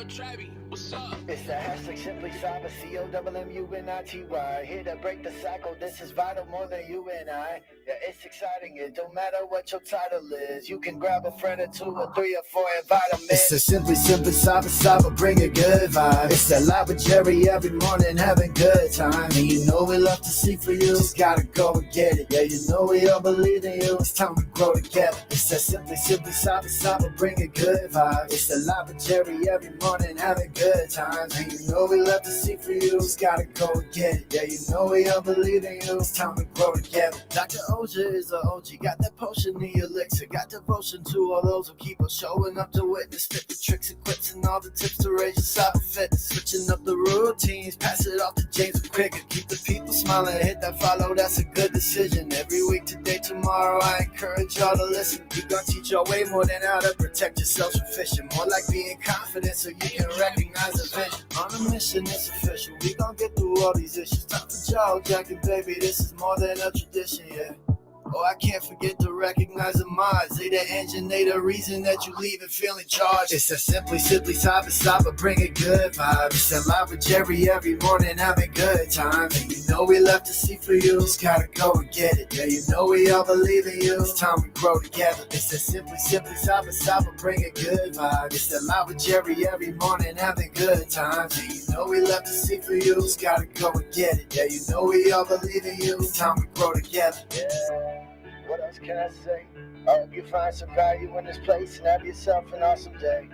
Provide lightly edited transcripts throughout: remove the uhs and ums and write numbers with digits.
It's the hashtag Simply Cyber, COWMUNITY. Here to break the cycle, this is vital more than you and I. Yeah, it's exciting, it don't matter what your title is. You can grab a friend or two or three or four, invite them in. It's the Simply Cyber, bring a good vibe. It's the live with Jerry every morning, having good time. And you know we love to see for you, just gotta go and get it. Yeah, you know we all believe in you, it's time to grow together. It's the Simply Cyber, bring a good vibe. It's the live with Jerry every morning, having good times. And you know we love to see for you, just gotta go and get it. Yeah, you know we all believe in you, it's time to grow together. Dr. Auger is a OG, got that potion, the elixir, got devotion to all those who keep us showing up to witness. Fit the tricks and quips and all the tips to raise your cyber fitness. Switching up the routines, pass it off to James quicker. Keep the people smiling, hit that follow, that's a good decision. Every week, today, tomorrow, I encourage y'all to listen. We gon' teach y'all way more than how to protect yourselves from phishing. More like being confident so you can recognize the vision. On a mission, it's official, we gon' get through all these issues. Time for JawJacking, baby, this is more than a tradition, yeah. Oh, I can't forget to recognize the mods. They the engine, they the reason that you leave and feeling charged. It's a Simply Cyber, bring a good vibe. It's a live with Jerry every morning, having good time. And you know we love to see for you, just gotta go and get it. Yeah, you know we all believe in you, it's time to grow together. It's a Simply Cyber, bring a good vibe. It's a live with Jerry every morning, having good times. And you know we love to see for you, just gotta go and get it. Yeah, you know we all believe in you, it's time to grow together. Yeah. What else can I say? I hope you find some value in this place and have yourself an awesome day.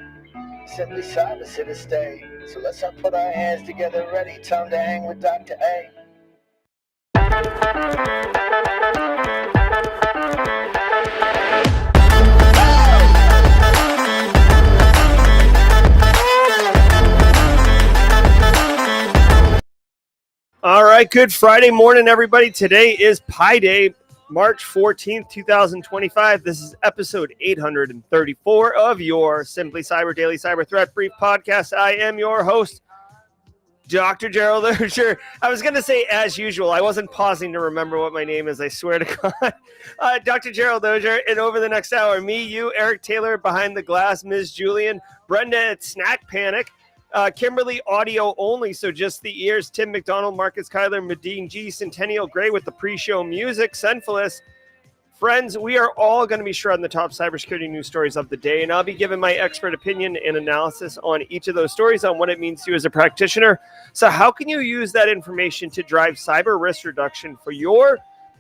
Simply Cyber, sit and stay. So let's all put our hands together, ready. Time to hang with Dr. A. All right, good Friday morning, everybody. Today is Pi Day, March 14th, 2025. This is episode 834 of your Simply Cyber Daily Cyber Threat Brief podcast. I am your host, Dr. Gerald Auger. I was going to say as usual. I wasn't pausing to remember what my name is, I swear to God. Dr. Gerald Auger, and over the next hour, me, you, Eric Taylor behind the glass, Ms. Julian, Brenda at Snack Panic, Kimberly audio only, so just the ears, Tim McDonald, Marcus Kyler, Medine G, Centennial Gray with the pre-show music, Senfulous. Friends, we are all going to be shredding the top cybersecurity news stories of the day, and I'll be giving my expert opinion and analysis on each of those stories on what it means to you as a practitioner. So how can you use that information to drive cyber risk reduction for your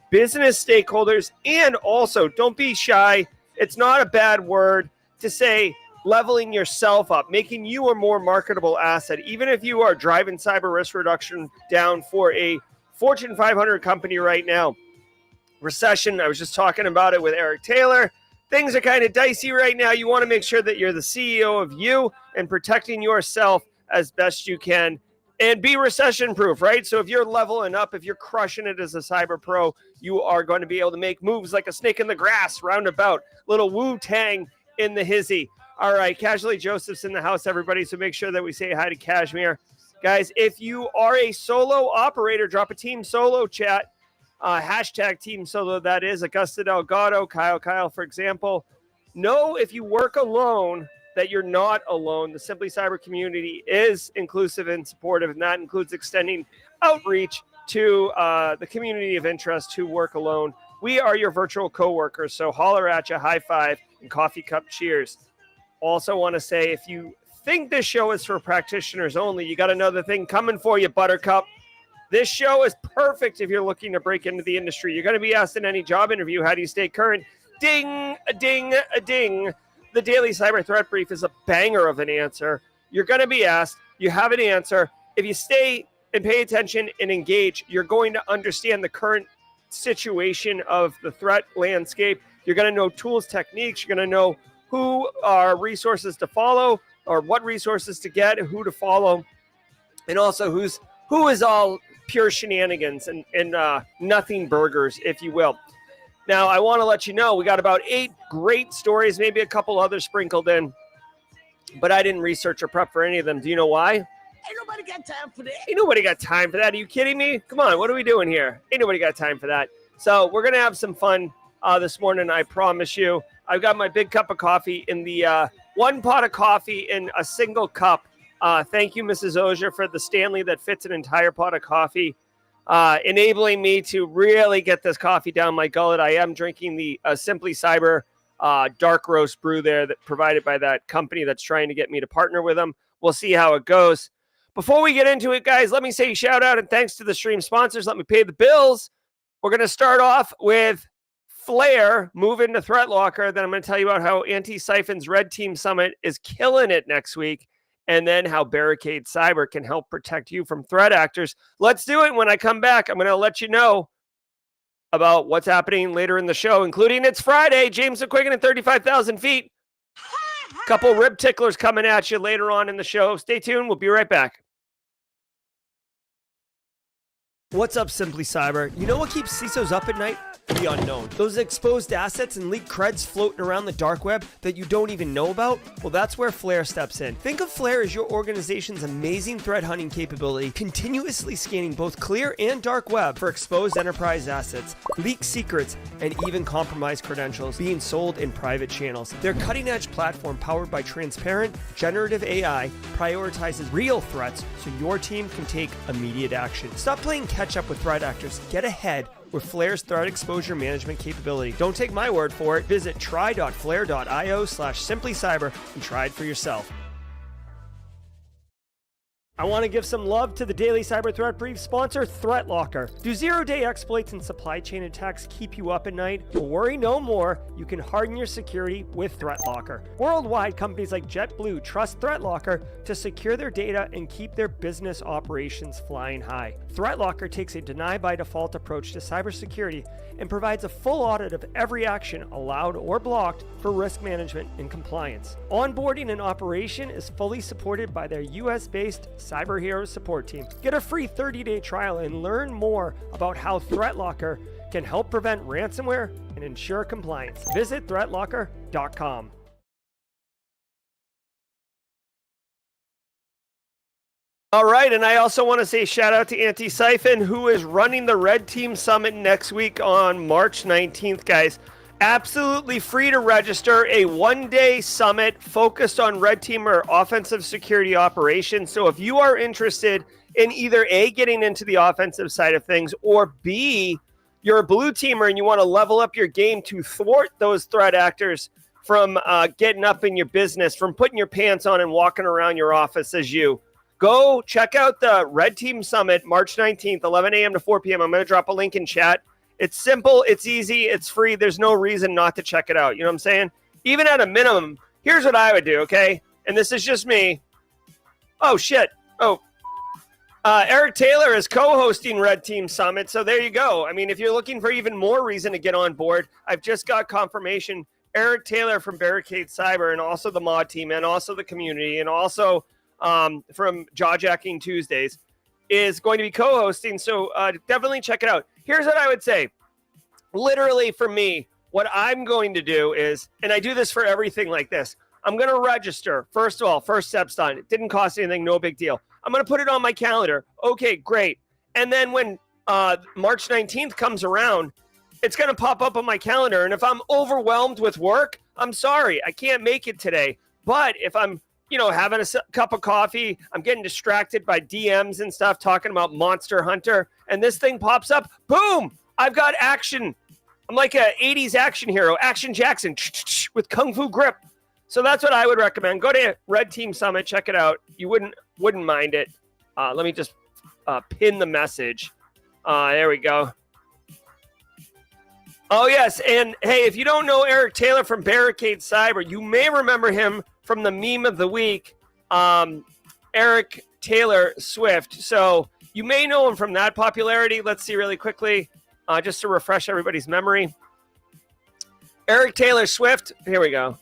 business stakeholders? And also, don't be shy. It's not a bad word to say leveling yourself up, making you a more marketable asset. Even if you are driving cyber risk reduction down for a Fortune 500 company right now. Recession, I was just talking about it with Eric Taylor. Things are kind of dicey right now. You want to make sure that you're the CEO of you and protecting yourself as best you can and be recession proof, right? So if you're leveling up, if you're crushing it as a cyber pro, you are going to be able to make moves like a snake in the grass, roundabout, little Wu-Tang in the hizzy. All right, Casually Joseph's in the house, everybody, so make sure that we say hi to Kashmir. Guys, if you are a solo operator, drop a team solo chat, hashtag team solo, that is, Augusta Delgado, Kyle, for example. Know if you work alone that you're not alone. The Simply Cyber community is inclusive and supportive, and that includes extending outreach to the community of interest who work alone. We are your virtual coworkers, so holler at you, high five, and coffee cup cheers. Also want to say, if you think this show is for practitioners only, you got another thing coming for you, Buttercup. This show is perfect if you're looking to break into the industry. You're going to be asked in any job interview, how do you stay current? Ding, a ding, a ding. The Daily Cyber Threat Brief is a banger of an answer. You're going to be asked, you have an answer. If you stay and pay attention and engage, you're going to understand the current situation of the threat landscape. You're going to know tools, techniques. You're going to know who are resources to follow, or what resources to get, who to follow, and also who is all pure shenanigans and nothing burgers, if you will. Now, I want to let you know we got about 8 great stories, maybe a couple others sprinkled in, but I didn't research or prep for any of them. Do you know why? Ain't nobody got time for that. Ain't nobody got time for that. Are you kidding me? Come on, what are we doing here? Ain't nobody got time for that. So we're going to have some fun this morning, I promise you. I've got my big cup of coffee in the one pot of coffee in a single cup Thank you, Mrs. Auger, for the Stanley that fits an entire pot of coffee, enabling me to really get this coffee down my gullet. I am drinking the Simply Cyber dark roast brew there that provided by that company that's trying to get me to partner with them. We'll see how it goes. Before we get into it, guys, let me say shout out and thanks to the stream sponsors. Let me pay the bills. We're going to start off with Flare, move into Threat Locker. Then I'm going to tell you about how Antisyphon's Red Team Summit is killing it next week. And then how Barricade Cyber can help protect you from threat actors. Let's do it. When I come back, I'm going to let you know about what's happening later in the show, including it's Friday. James McQuiggan at 35,000 feet. Couple rib ticklers coming at you later on in the show. Stay tuned. We'll be right back. What's up, Simply Cyber? You know what keeps CISOs up at night? The unknown. Those exposed assets and leaked creds floating around the dark web that you don't even know about? Well, that's where Flare steps in. Think of Flare as your organization's amazing threat hunting capability, continuously scanning both clear and dark web for exposed enterprise assets, leaked secrets, and even compromised credentials being sold in private channels. Their cutting-edge platform, powered by transparent, generative AI, prioritizes real threats so your team can take immediate action. Stop playing catch-up with threat actors. Get ahead with Flare's threat exposure management capability. Don't take my word for it. Visit try.flare.io/simplycyber and try it for yourself. I want to give some love to the Daily Cyber Threat Brief sponsor, Threat Locker. Do zero-day exploits and supply chain attacks keep you up at night? Well, worry no more. You can harden your security with Threat Locker. Worldwide, companies like JetBlue trust Threat Locker to secure their data and keep their business operations flying high. Threat Locker takes a deny-by-default approach to cybersecurity and provides a full audit of every action allowed or blocked for risk management and compliance. Onboarding and operation is fully supported by their US-based Cyber Heroes support team. Get a free 30-day trial and learn more about how Threat Locker can help prevent ransomware and ensure compliance. Visit threatlocker.com. All right, and I also want to say shout out to Antisyphon, who is running the Red Team Summit next week on March 19th, guys. Absolutely free to register, a one-day summit focused on Red Team or offensive security operations. So if you are interested in either A, getting into the offensive side of things, or B, you're a blue teamer and you want to level up your game to thwart those threat actors from getting up in your business, from putting your pants on and walking around your office as you. Go check out the Red Team Summit, March 19th, 11 a.m. to 4 p.m. I'm going to drop a link in chat. It's simple, it's easy, it's free. There's no reason not to check it out. You know what I'm saying? Even at a minimum, here's what I would do, okay? And this is just me. Oh, shit. Eric Taylor is co-hosting Red Team Summit, so there you go. I mean, if you're looking for even more reason to get on board, I've just got confirmation. Eric Taylor from Barricade Cyber and also the mod team and also the community and also from JawJacking Tuesdays is going to be co-hosting, so definitely check it out. Here's what I would say. Literally, for me, what I'm going to do is, and I do this for everything like this, I'm going to register. First of all, first step's done. It didn't cost anything, no big deal. I'm going to put it on my calendar. Okay, great. And then when March 19th comes around, it's going to pop up on my calendar. And if I'm overwhelmed with work, I'm sorry, I can't make it today. But if I'm having a cup of coffee, I'm getting distracted by DMs and stuff, talking about Monster Hunter, and this thing pops up, boom, I've got action. I'm like a 80s action hero, Action Jackson, with Kung Fu grip. So that's what I would recommend. Go to Red Team Summit, check it out. You wouldn't mind it. Let me just pin the message. There we go. Oh, yes, and hey, if you don't know Eric Taylor from Barricade Cyber, you may remember him from the meme of the week, Eric Taylor Swift. So you may know him from that popularity. Let's see really quickly, just to refresh everybody's memory. Eric Taylor Swift, here we go.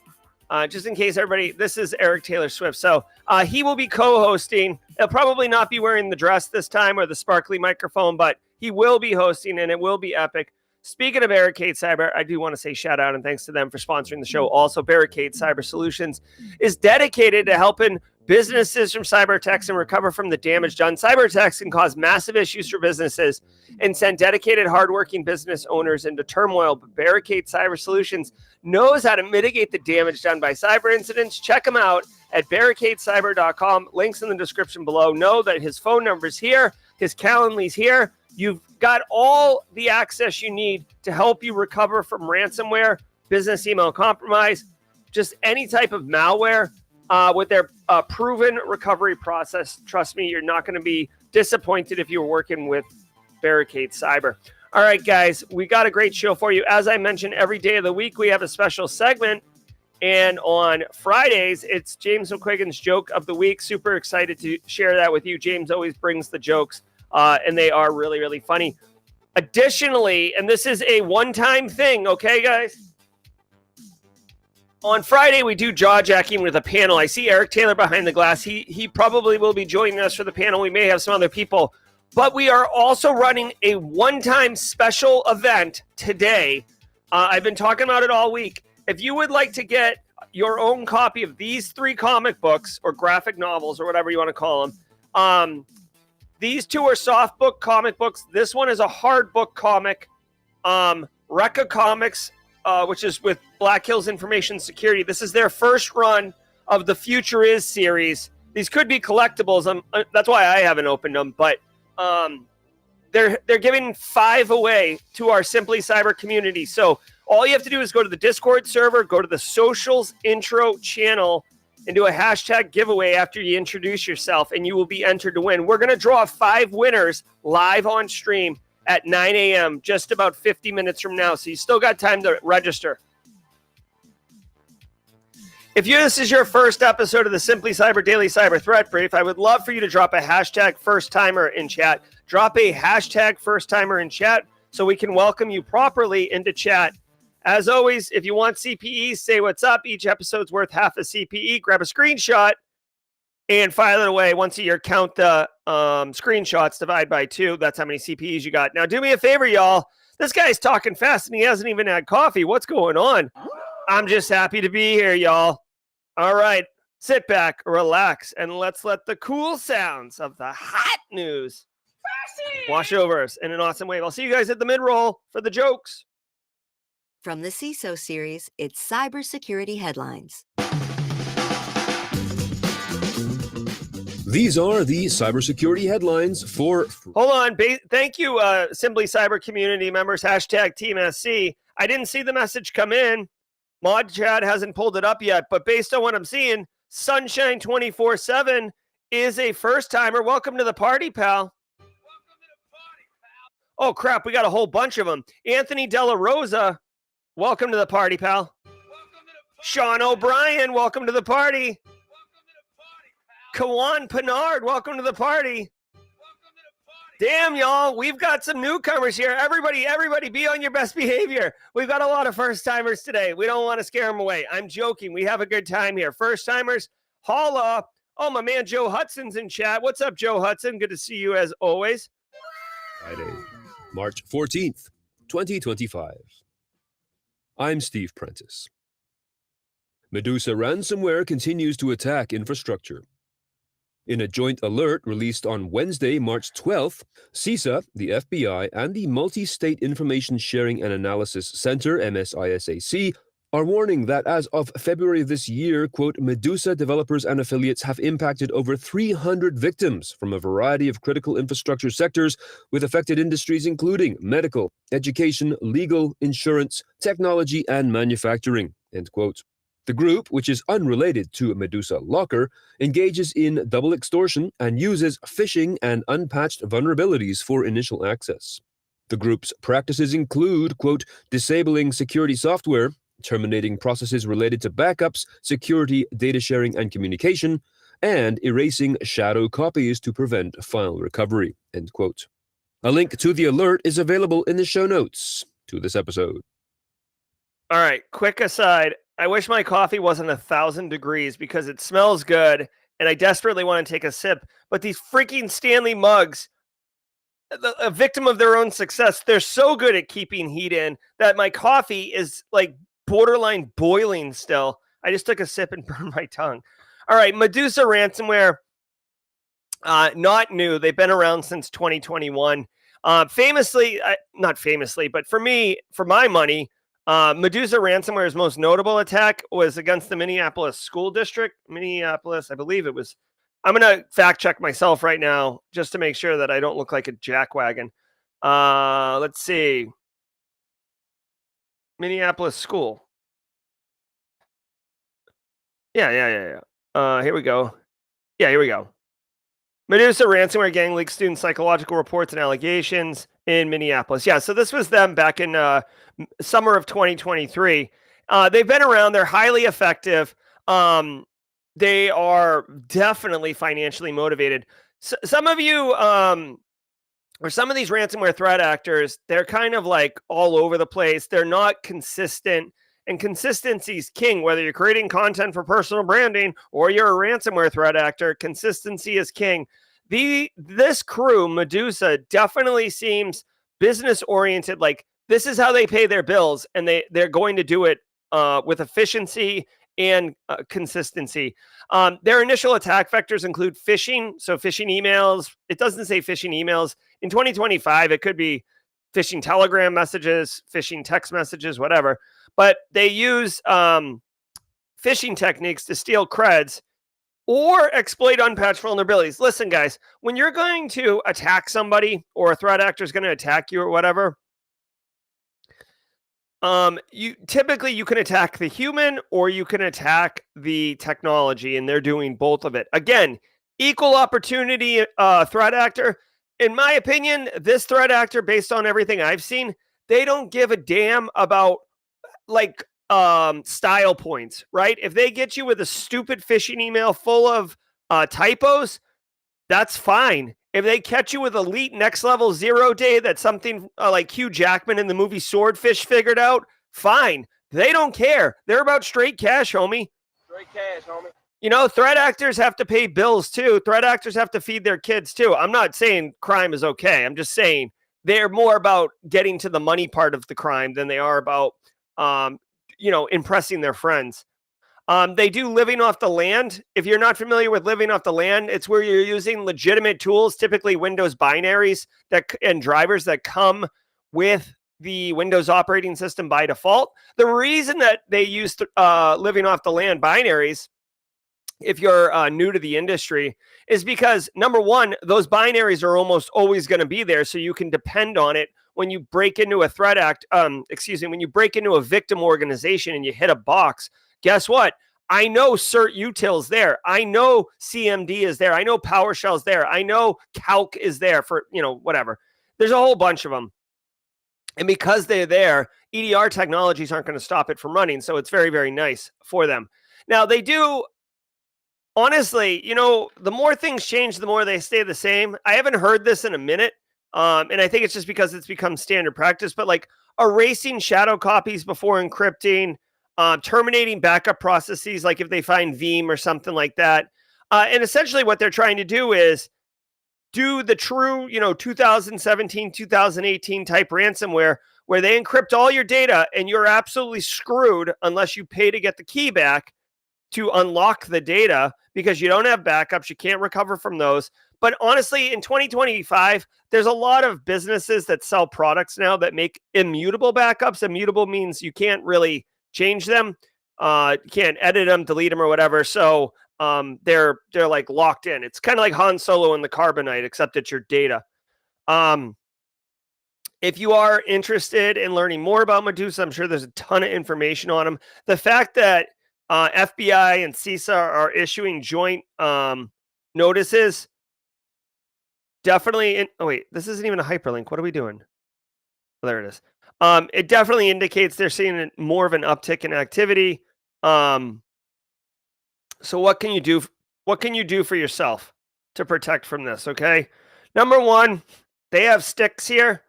Just in case everybody, this is Eric Taylor Swift. So he will be co-hosting. He'll probably not be wearing the dress this time or the sparkly microphone, but he will be hosting and it will be epic. Speaking of Barricade Cyber, I do want to say shout out and thanks to them for sponsoring the show. Also, Barricade Cyber Solutions is dedicated to helping businesses from cyber attacks and recover from the damage done. Cyber attacks can cause massive issues for businesses and send dedicated, hardworking business owners into turmoil. But Barricade Cyber Solutions knows how to mitigate the damage done by cyber incidents. Check them out at barricadecyber.com. Links in the description below. Know that his phone number's here. His Calendly's here. You've got all the access you need to help you recover from ransomware, business email compromise, just any type of malware with their proven recovery process. Trust me, you're not going to be disappointed if you're working with Barricade Cyber. All right, guys, we got a great show for you. As I mentioned, every day of the week, we have a special segment. And on Fridays, it's James McQuiggan's Joke of the Week. Super excited to share that with you. James always brings the jokes, and they are really, really funny. Additionally, and this is a one-time thing, okay, guys? On Friday, we do JawJacking with a panel. I see Eric Taylor behind the glass. He probably will be joining us for the panel. We may have some other people. But we are also running a one-time special event today. I've been talking about it all week. If you would like to get your own copy of these 3 comic books or graphic novels or whatever you want to call them, these 2 are soft book comic books. This one is a hard book comic. Recca Comics, which is with Black Hills Information Security. This is their first run of the Future Is series. These could be collectibles. That's why I haven't opened them, but they're giving 5 away to our Simply Cyber community. So all you have to do is go to the Discord server, go to the socials intro channel, and do a hashtag giveaway after you introduce yourself, and you will be entered to win. We're going to draw 5 winners live on stream at 9 a.m., just about 50 minutes from now. So you still got time to register. If this is your first episode of the Simply Cyber Daily Cyber Threat Brief, I would love for you to drop a hashtag first timer in chat. Drop a hashtag first timer in chat so we can welcome you properly into chat. As always, if you want CPE, say what's up. Each episode's worth half a CPE. Grab a screenshot and file it away. Once a year, count the screenshots, divide by 2. That's how many CPEs you got. Now, do me a favor, y'all. This guy's talking fast and he hasn't even had coffee. What's going on? I'm just happy to be here, y'all. All right, sit back, relax, and let's let the cool sounds of the hot news wash over us in an awesome wave. I'll see you guys at the mid-roll for the jokes. From the CISO series, it's cybersecurity headlines. These are the cybersecurity headlines for... Hold on. Thank you, Simply Cyber community members, hashtag Team SC. I didn't see the message come in. Mod Chat hasn't pulled it up yet, but based on what I'm seeing, Sunshine 24/7 is a first-timer. Welcome to the party, pal. Oh, crap. We got a whole bunch of them. Anthony Della Rosa, welcome to the party, pal. Sean O'Brien, welcome to the party. Kawan Pinard, welcome to the party. Damn, y'all, we've got some newcomers here. Everybody be on your best behavior. We've got a lot of first-timers today. We don't want to scare them away. I'm joking. We have a good time here. First-timers, holla. Oh, my man Joe Hudson's in chat. What's up, Joe Hudson? Good to see you as always. Friday, March 14th, 2025. I'm Steve Prentice. Medusa ransomware continues to attack infrastructure. In a joint alert released on Wednesday, March 12th, CISA, the FBI, and the Multi-State Information Sharing and Analysis Center, MSISAC, are warning that as of February of this year, quote, Medusa developers and affiliates have impacted over 300 victims from a variety of critical infrastructure sectors with affected industries including medical, education, legal, insurance, technology, and manufacturing, end quote. The group, which is unrelated to Medusa Locker, engages in double extortion and uses phishing and unpatched vulnerabilities for initial access. The group's practices include, quote, disabling security software, terminating processes related to backups, security, data sharing, and communication, and erasing shadow copies to prevent file recovery, end quote. A link to the alert is available in the show notes to this episode. All right, quick aside. I wish my coffee wasn't 1,000 degrees because it smells good and I desperately want to take a sip. But these freaking Stanley mugs, a victim of their own success, they're so good at keeping heat in that my coffee is like borderline boiling still. I just took a sip and burned my tongue. All right, Medusa ransomware, not new. They've been around since 2021. Famously, not famously, but for me, for my money, Medusa ransomware's most notable attack was against the Minneapolis school district. Minneapolis, I believe it was. I'm going to fact check myself right now just to make sure that I don't look like a jackwagon. Let's see. Minneapolis school. Yeah. Here we go. Yeah, here we go. Medusa ransomware gang leaks student psychological reports and allegations in Minneapolis. Yeah, so this was them back in summer of 2023. They've been around. They're highly effective. They are definitely financially motivated. Some of you, or some of these ransomware threat actors, they're kind of like all over the place. They're not consistent. And consistency is king. Whether you're creating content for personal branding or you're a ransomware threat actor, consistency is king. This crew, Medusa, definitely seems business oriented. Like, this is how they pay their bills, and they're going to do it with efficiency and consistency. Their initial attack vectors include phishing. So phishing emails. It doesn't say phishing emails. In 2025, it could be phishing Telegram messages, phishing text messages, whatever. But they use phishing techniques to steal creds or exploit unpatched vulnerabilities. Listen, guys, when you're going to attack somebody or a threat actor is going to attack you or whatever, you can attack the human or you can attack the technology, and they're doing both of it. Again, equal opportunity threat actor. In my opinion, this threat actor, based on everything I've seen, they don't give a damn about like style points, right? If they get you with a stupid phishing email full of typos, that's fine. If they catch you with elite next level 0-day that's something like Hugh Jackman in the movie Swordfish figured out, fine. They don't care. They're about straight cash, homie. Straight cash, homie. You know, threat actors have to pay bills too. Threat actors have to feed their kids too. I'm not saying crime is okay. I'm just saying they're more about getting to the money part of the crime than they are about impressing their friends. They do living off the land. If you're not familiar with living off the land, it's where you're using legitimate tools, typically Windows binaries and drivers that come with the Windows operating system by default. The reason that they use living off the land binaries, if you're new to the industry, is because, number one, those binaries are almost always going to be there, so you can depend on it when you break into when you break into a victim organization and you hit a box. Guess what? I know cert util's there. I know CMD is there. I know PowerShell's there. I know Calc is there for, whatever. There's a whole bunch of them. And because they're there, EDR technologies aren't going to stop it from running. So it's very, very nice for them. Now, they do, honestly, the more things change, the more they stay the same. I haven't heard this in a minute. And I think it's just because it's become standard practice, but like erasing shadow copies before encrypting, terminating backup processes, like if they find Veeam or something like that. And essentially what they're trying to do is do the true, 2017, 2018 type ransomware where they encrypt all your data and you're absolutely screwed unless you pay to get the key back to unlock the data because you don't have backups. You can't recover from those. But honestly, in 2025, there's a lot of businesses that sell products now that make immutable backups. Immutable means you can't really change them. You can't edit them, delete them, or whatever. So they're like locked in. It's kind of like Han Solo and the Carbonite, except it's your data. If you are interested in learning more about Medusa, I'm sure there's a ton of information on them. The fact that FBI and CISA are issuing joint notices definitely. This isn't even a hyperlink. What are we doing? Oh, there it is. It definitely indicates they're seeing more of an uptick in activity. So what can you do? What can you do for yourself to protect from this? Okay. Number one, they have sticks here.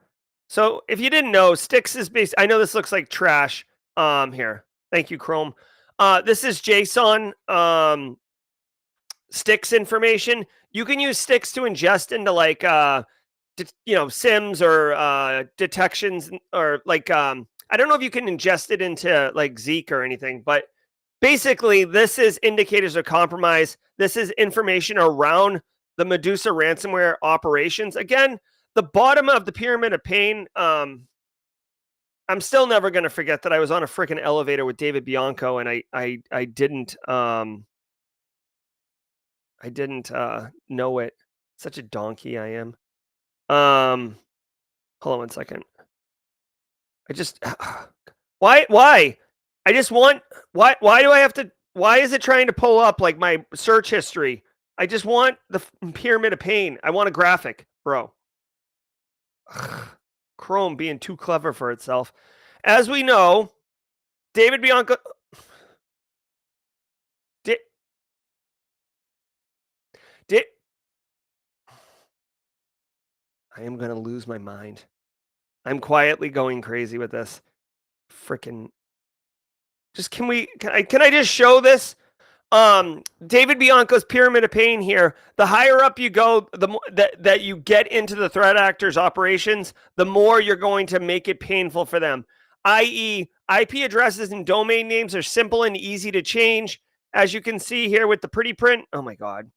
So if you didn't know, sticks is based. I know this looks like trash. Here. Thank you, Chrome. This is JSON sticks information. You can use sticks to ingest into like SIMs or detections, or like I don't know if you can ingest it into like Zeek or anything, but basically this is indicators of compromise. This is information around the Medusa ransomware operations. Again, the bottom of the pyramid of pain, I I'm still never going to forget that I was on a freaking elevator with David Bianco, and I didn't know it. Such a donkey I am. Hold on one second. I just why I just want why do I have to, why is it trying to pull up like my search history? I just want the pyramid of pain. I want a graphic, bro. Chrome being too clever for itself. As we know, David Bianco I am going to lose my mind. I'm quietly going crazy with this. Freaking just can I just show this? David Bianco's pyramid of pain here. The higher up you go, the more that you get into the threat actors' operations, the more you're going to make it painful for them. i.e., IP addresses and domain names are simple and easy to change. As you can see here with the pretty print. Oh my God.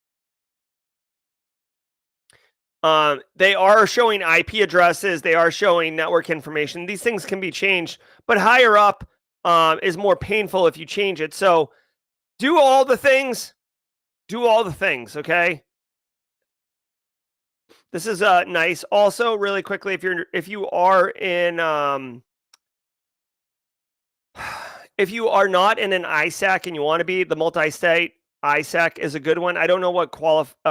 They are showing IP addresses. They are showing network information. These things can be changed, but higher up is more painful if you change it. So do all the things. Do all the things, okay? This is nice. Also, really quickly, if you are in if you are not in an ISAC and you want to be, the multi-state ISAC is a good one. I don't know what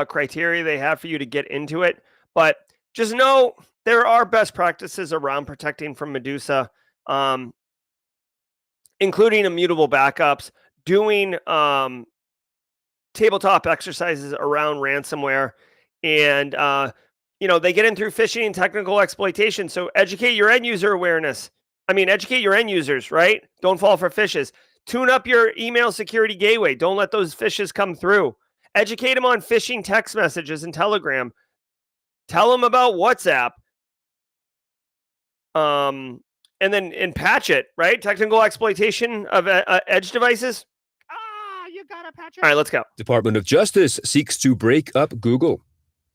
criteria they have for you to get into it, but just know there are best practices around protecting from Medusa, including immutable backups, doing tabletop exercises around ransomware, and they get in through phishing and technical exploitation. So educate your end user awareness. Educate your end users, right? Don't fall for phishes. Tune up your email security gateway. Don't let those phishes come through. Educate them on phishing text messages and Telegram. Tell them about WhatsApp. And patch it, right? Technical exploitation of edge devices. You gotta patch it. All right, let's go. Department of Justice seeks to break up Google.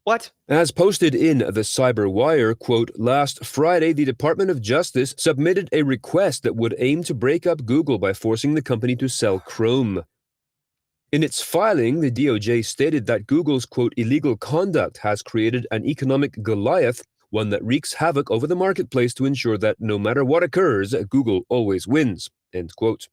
What? As posted in the CyberWire, quote, last Friday, the Department of Justice submitted a request that would aim to break up Google by forcing the company to sell Chrome. In its filing, the DOJ stated that Google's, quote, illegal conduct has created an economic Goliath, one that wreaks havoc over the marketplace to ensure that no matter what occurs, Google always wins, end quote.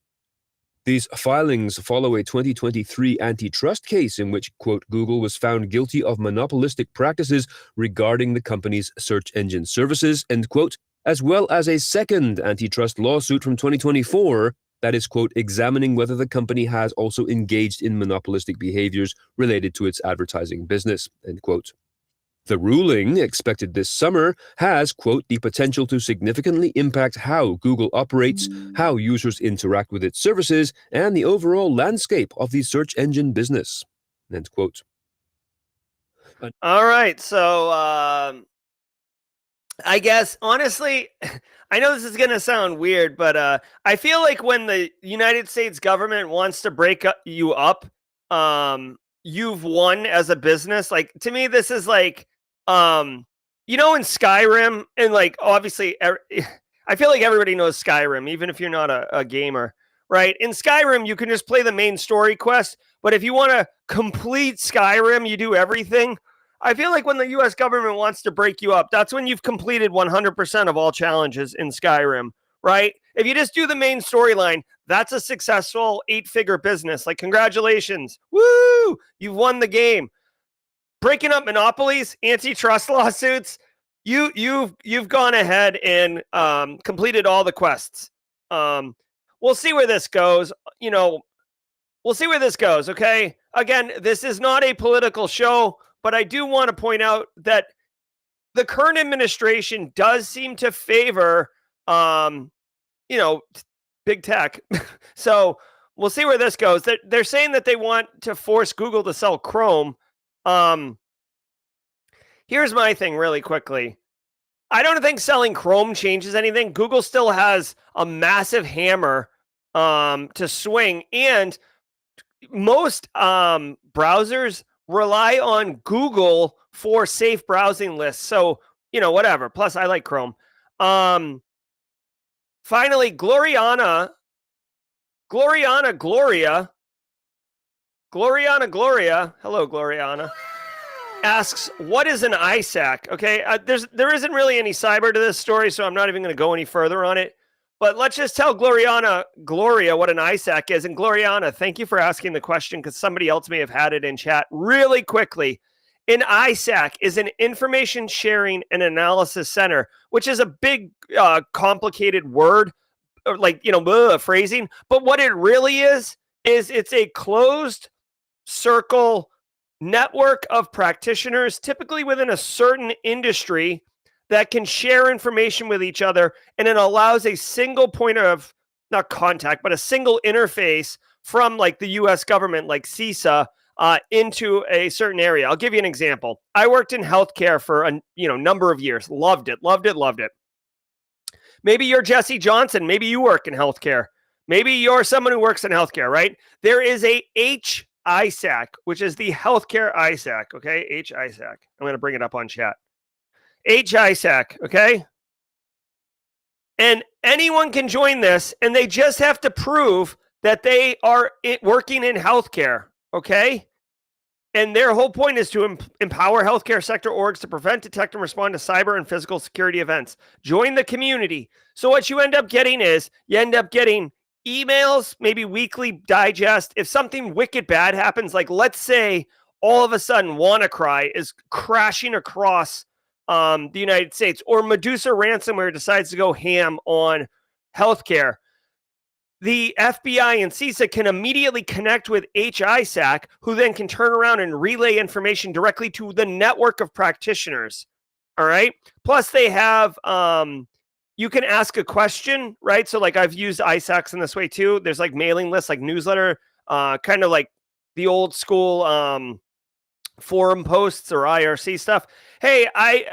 These filings follow a 2023 antitrust case in which, quote, Google was found guilty of monopolistic practices regarding the company's search engine services, end quote, as well as a second antitrust lawsuit from 2024 that is, quote, examining whether the company has also engaged in monopolistic behaviors related to its advertising business, end quote. The ruling, expected this summer, has, quote, the potential to significantly impact how Google operates, how users interact with its services, and the overall landscape of the search engine business, end quote. All right, so I guess, honestly, I know this is going to sound weird, but I feel like when the United States government wants to break you up, you've won as a business. Like, to me, this is like, in Skyrim, and like, obviously, I feel like everybody knows Skyrim, even if you're not a gamer, right? In Skyrim, you can just play the main story quest, but if you want to complete Skyrim, you do everything. I feel like when the U.S. government wants to break you up, that's when you've completed 100% of all challenges in Skyrim, right? If you just do the main storyline, that's a successful 8-figure business. Like, congratulations. Woo! You've won the game. Breaking up monopolies, antitrust lawsuits, you've gone ahead and completed all the quests. We'll see where this goes. We'll see where this goes, okay? Again, this is not a political show, but I do want to point out that the current administration does seem to favor, big tech. So we'll see where this goes. They're saying that they want to force Google to sell Chrome. Here's my thing really quickly. I don't think selling Chrome changes anything. Google still has a massive hammer to swing, and most browsers rely on Google for safe browsing lists. So, whatever. Plus, I like Chrome. Finally, Gloria, hello, Gloriana, asks, what is an ISAC? Okay, there isn't really any cyber to this story, so I'm not even going to go any further on it. But let's just tell Gloria what an ISAC is. And Gloriana, thank you for asking the question, because somebody else may have had it in chat. Really quickly, an ISAC is an information sharing and analysis center, which is a big, complicated word, or like, phrasing. But what it really is it's a closed circle network of practitioners, typically within a certain industry, that can share information with each other, and it allows a single point of, not contact, but a single interface from like the US government, like CISA, into a certain area. I'll give you an example. I worked in healthcare for a number of years. Loved it. Maybe you're Jesse Johnson. Maybe you work in healthcare. Maybe you're someone who works in healthcare, right? There is a ISAC, which is the healthcare ISAC, okay? ISAC. I'm going to bring it up on chat. ISAC, okay? And anyone can join this, and they just have to prove that they are working in healthcare, okay? And their whole point is to empower healthcare sector orgs to prevent, detect, and respond to cyber and physical security events. Join the community. So what you end up getting is, emails, maybe weekly digest. If something wicked bad happens, like let's say all of a sudden WannaCry is crashing across the United States, or Medusa ransomware decides to go ham on healthcare, the FBI and CISA can immediately connect with ISAC, who then can turn around and relay information directly to the network of practitioners. All right. Plus, they have you can ask a question, right? So like I've used ISACs in this way too. There's like mailing lists, like newsletter, kind of like the old school forum posts or IRC stuff. Hey, hey,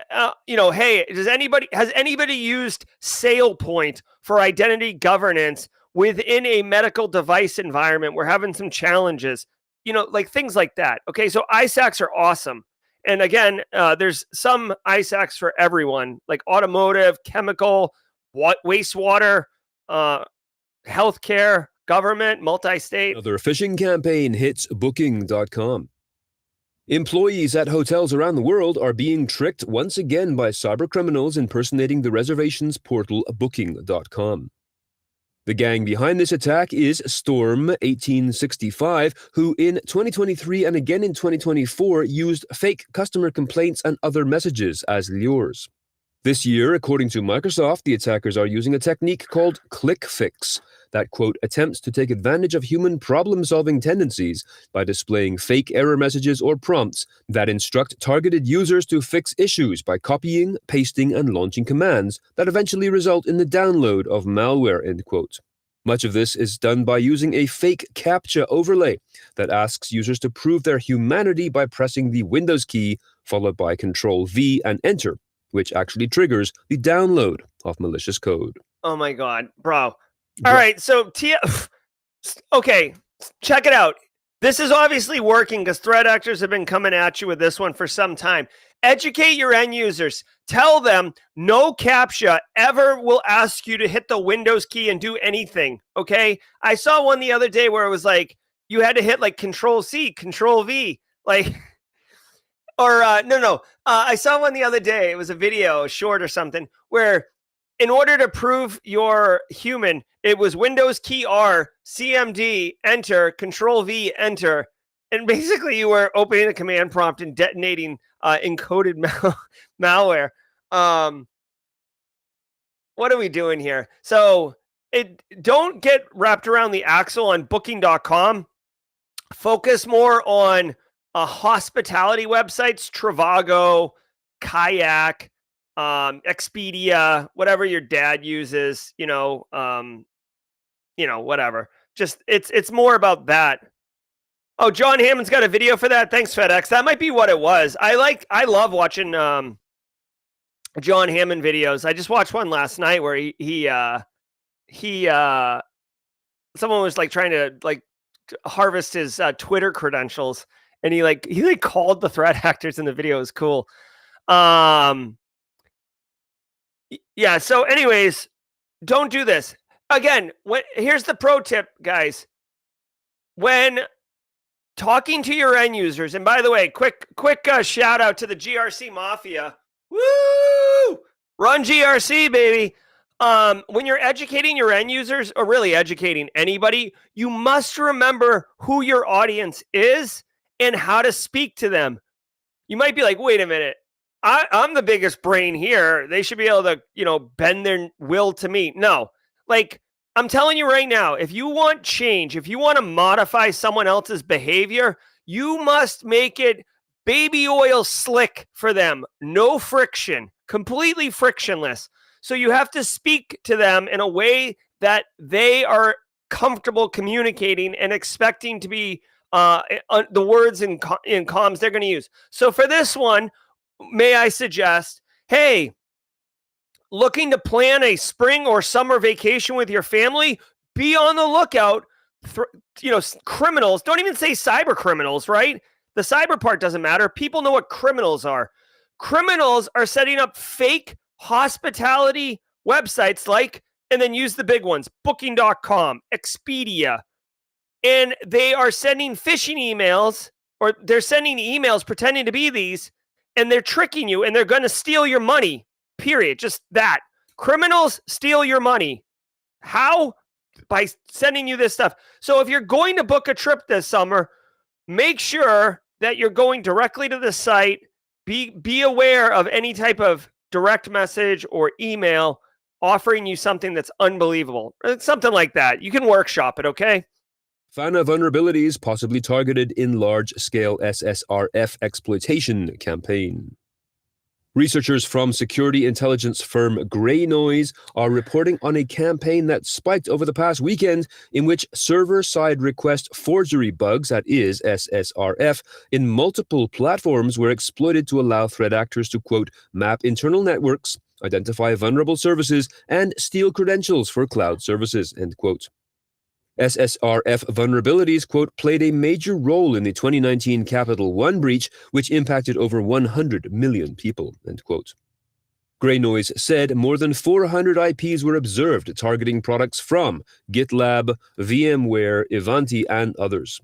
has anybody used SailPoint for identity governance within a medical device environment? We're having some challenges, like things like that. Okay, so ISACs are awesome. And again, there's some ISACs for everyone, like automotive, chemical, wastewater, healthcare, government, multi-state. Another phishing campaign hits Booking.com. Employees at hotels around the world are being tricked once again by cybercriminals impersonating the reservations portal Booking.com. The gang behind this attack is Storm 1865, who in 2023 and again in 2024 used fake customer complaints and other messages as lures. This year, according to Microsoft, the attackers are using a technique called ClickFix that, quote, attempts to take advantage of human problem-solving tendencies by displaying fake error messages or prompts that instruct targeted users to fix issues by copying, pasting, and launching commands that eventually result in the download of malware, end quote. Much of this is done by using a fake CAPTCHA overlay that asks users to prove their humanity by pressing the Windows key followed by Control-V and Enter, which actually triggers the download of malicious code. Oh my God, bro. All right, so okay, check it out. This is obviously working because threat actors have been coming at you with this one for some time. Educate your end users. Tell them no CAPTCHA ever will ask you to hit the Windows key and do anything, okay? I saw one the other day where it was like you had to hit like Control-C, Control-V, like, or no. I saw one the other day. It was a video, short or something, where in order to prove you're human, it was Windows key R, CMD, enter, Control-V, enter. And basically you were opening a command prompt and detonating encoded malware. What are we doing here? So don't get wrapped around the axle on Booking.com. Focus more on hospitality websites, Trivago, Kayak, Expedia, whatever your dad uses, whatever. Just it's more about that. Oh, John Hammond's got a video for that. Thanks, FedEx. That might be what it was. I love watching John Hammond videos. I just watched one last night where he someone was like trying to like harvest his Twitter credentials, and he called the threat actors in the video. It was cool. Yeah. So anyways, don't do this. Again, here's the pro tip, guys. When talking to your end users, and by the way, quick shout out to the GRC Mafia. Woo! Run GRC, baby. When you're educating your end users, or really educating anybody, you must remember who your audience is and how to speak to them. You might be like, wait a minute, I'm the biggest brain here. They should be able to, bend their will to me. No, like I'm telling you right now, if you want change, if you want to modify someone else's behavior, you must make it baby oil slick for them. No friction, completely frictionless. So you have to speak to them in a way that they are comfortable communicating and expecting to be the words in comms they're going to use. So for this one, may I suggest, hey, looking to plan a spring or summer vacation with your family? Be on the lookout for, criminals. Don't even say cyber criminals, right? The cyber part doesn't matter. People know what criminals are. Criminals are setting up fake hospitality websites and then use the big ones, booking.com, Expedia. And they are sending phishing emails, or they're sending emails pretending to be these, and they're tricking you, and they're going to steal your money, period. Just that. Criminals steal your money. How? By sending you this stuff. So if you're going to book a trip this summer, make sure that you're going directly to the site. Be aware of any type of direct message or email offering you something that's unbelievable. Something like that. You can workshop it, okay? FANA vulnerabilities possibly targeted in large-scale SSRF exploitation campaign. Researchers from security intelligence firm Grey Noise are reporting on a campaign that spiked over the past weekend in which server-side request forgery bugs, that is SSRF, in multiple platforms were exploited to allow threat actors to, quote, map internal networks, identify vulnerable services, and steal credentials for cloud services, end quote. SSRF vulnerabilities, quote, played a major role in the 2019 Capital One breach, which impacted over 100 million people, end quote. Grey Noise said more than 400 IPs were observed targeting products from GitLab, VMware, Ivanti, and others.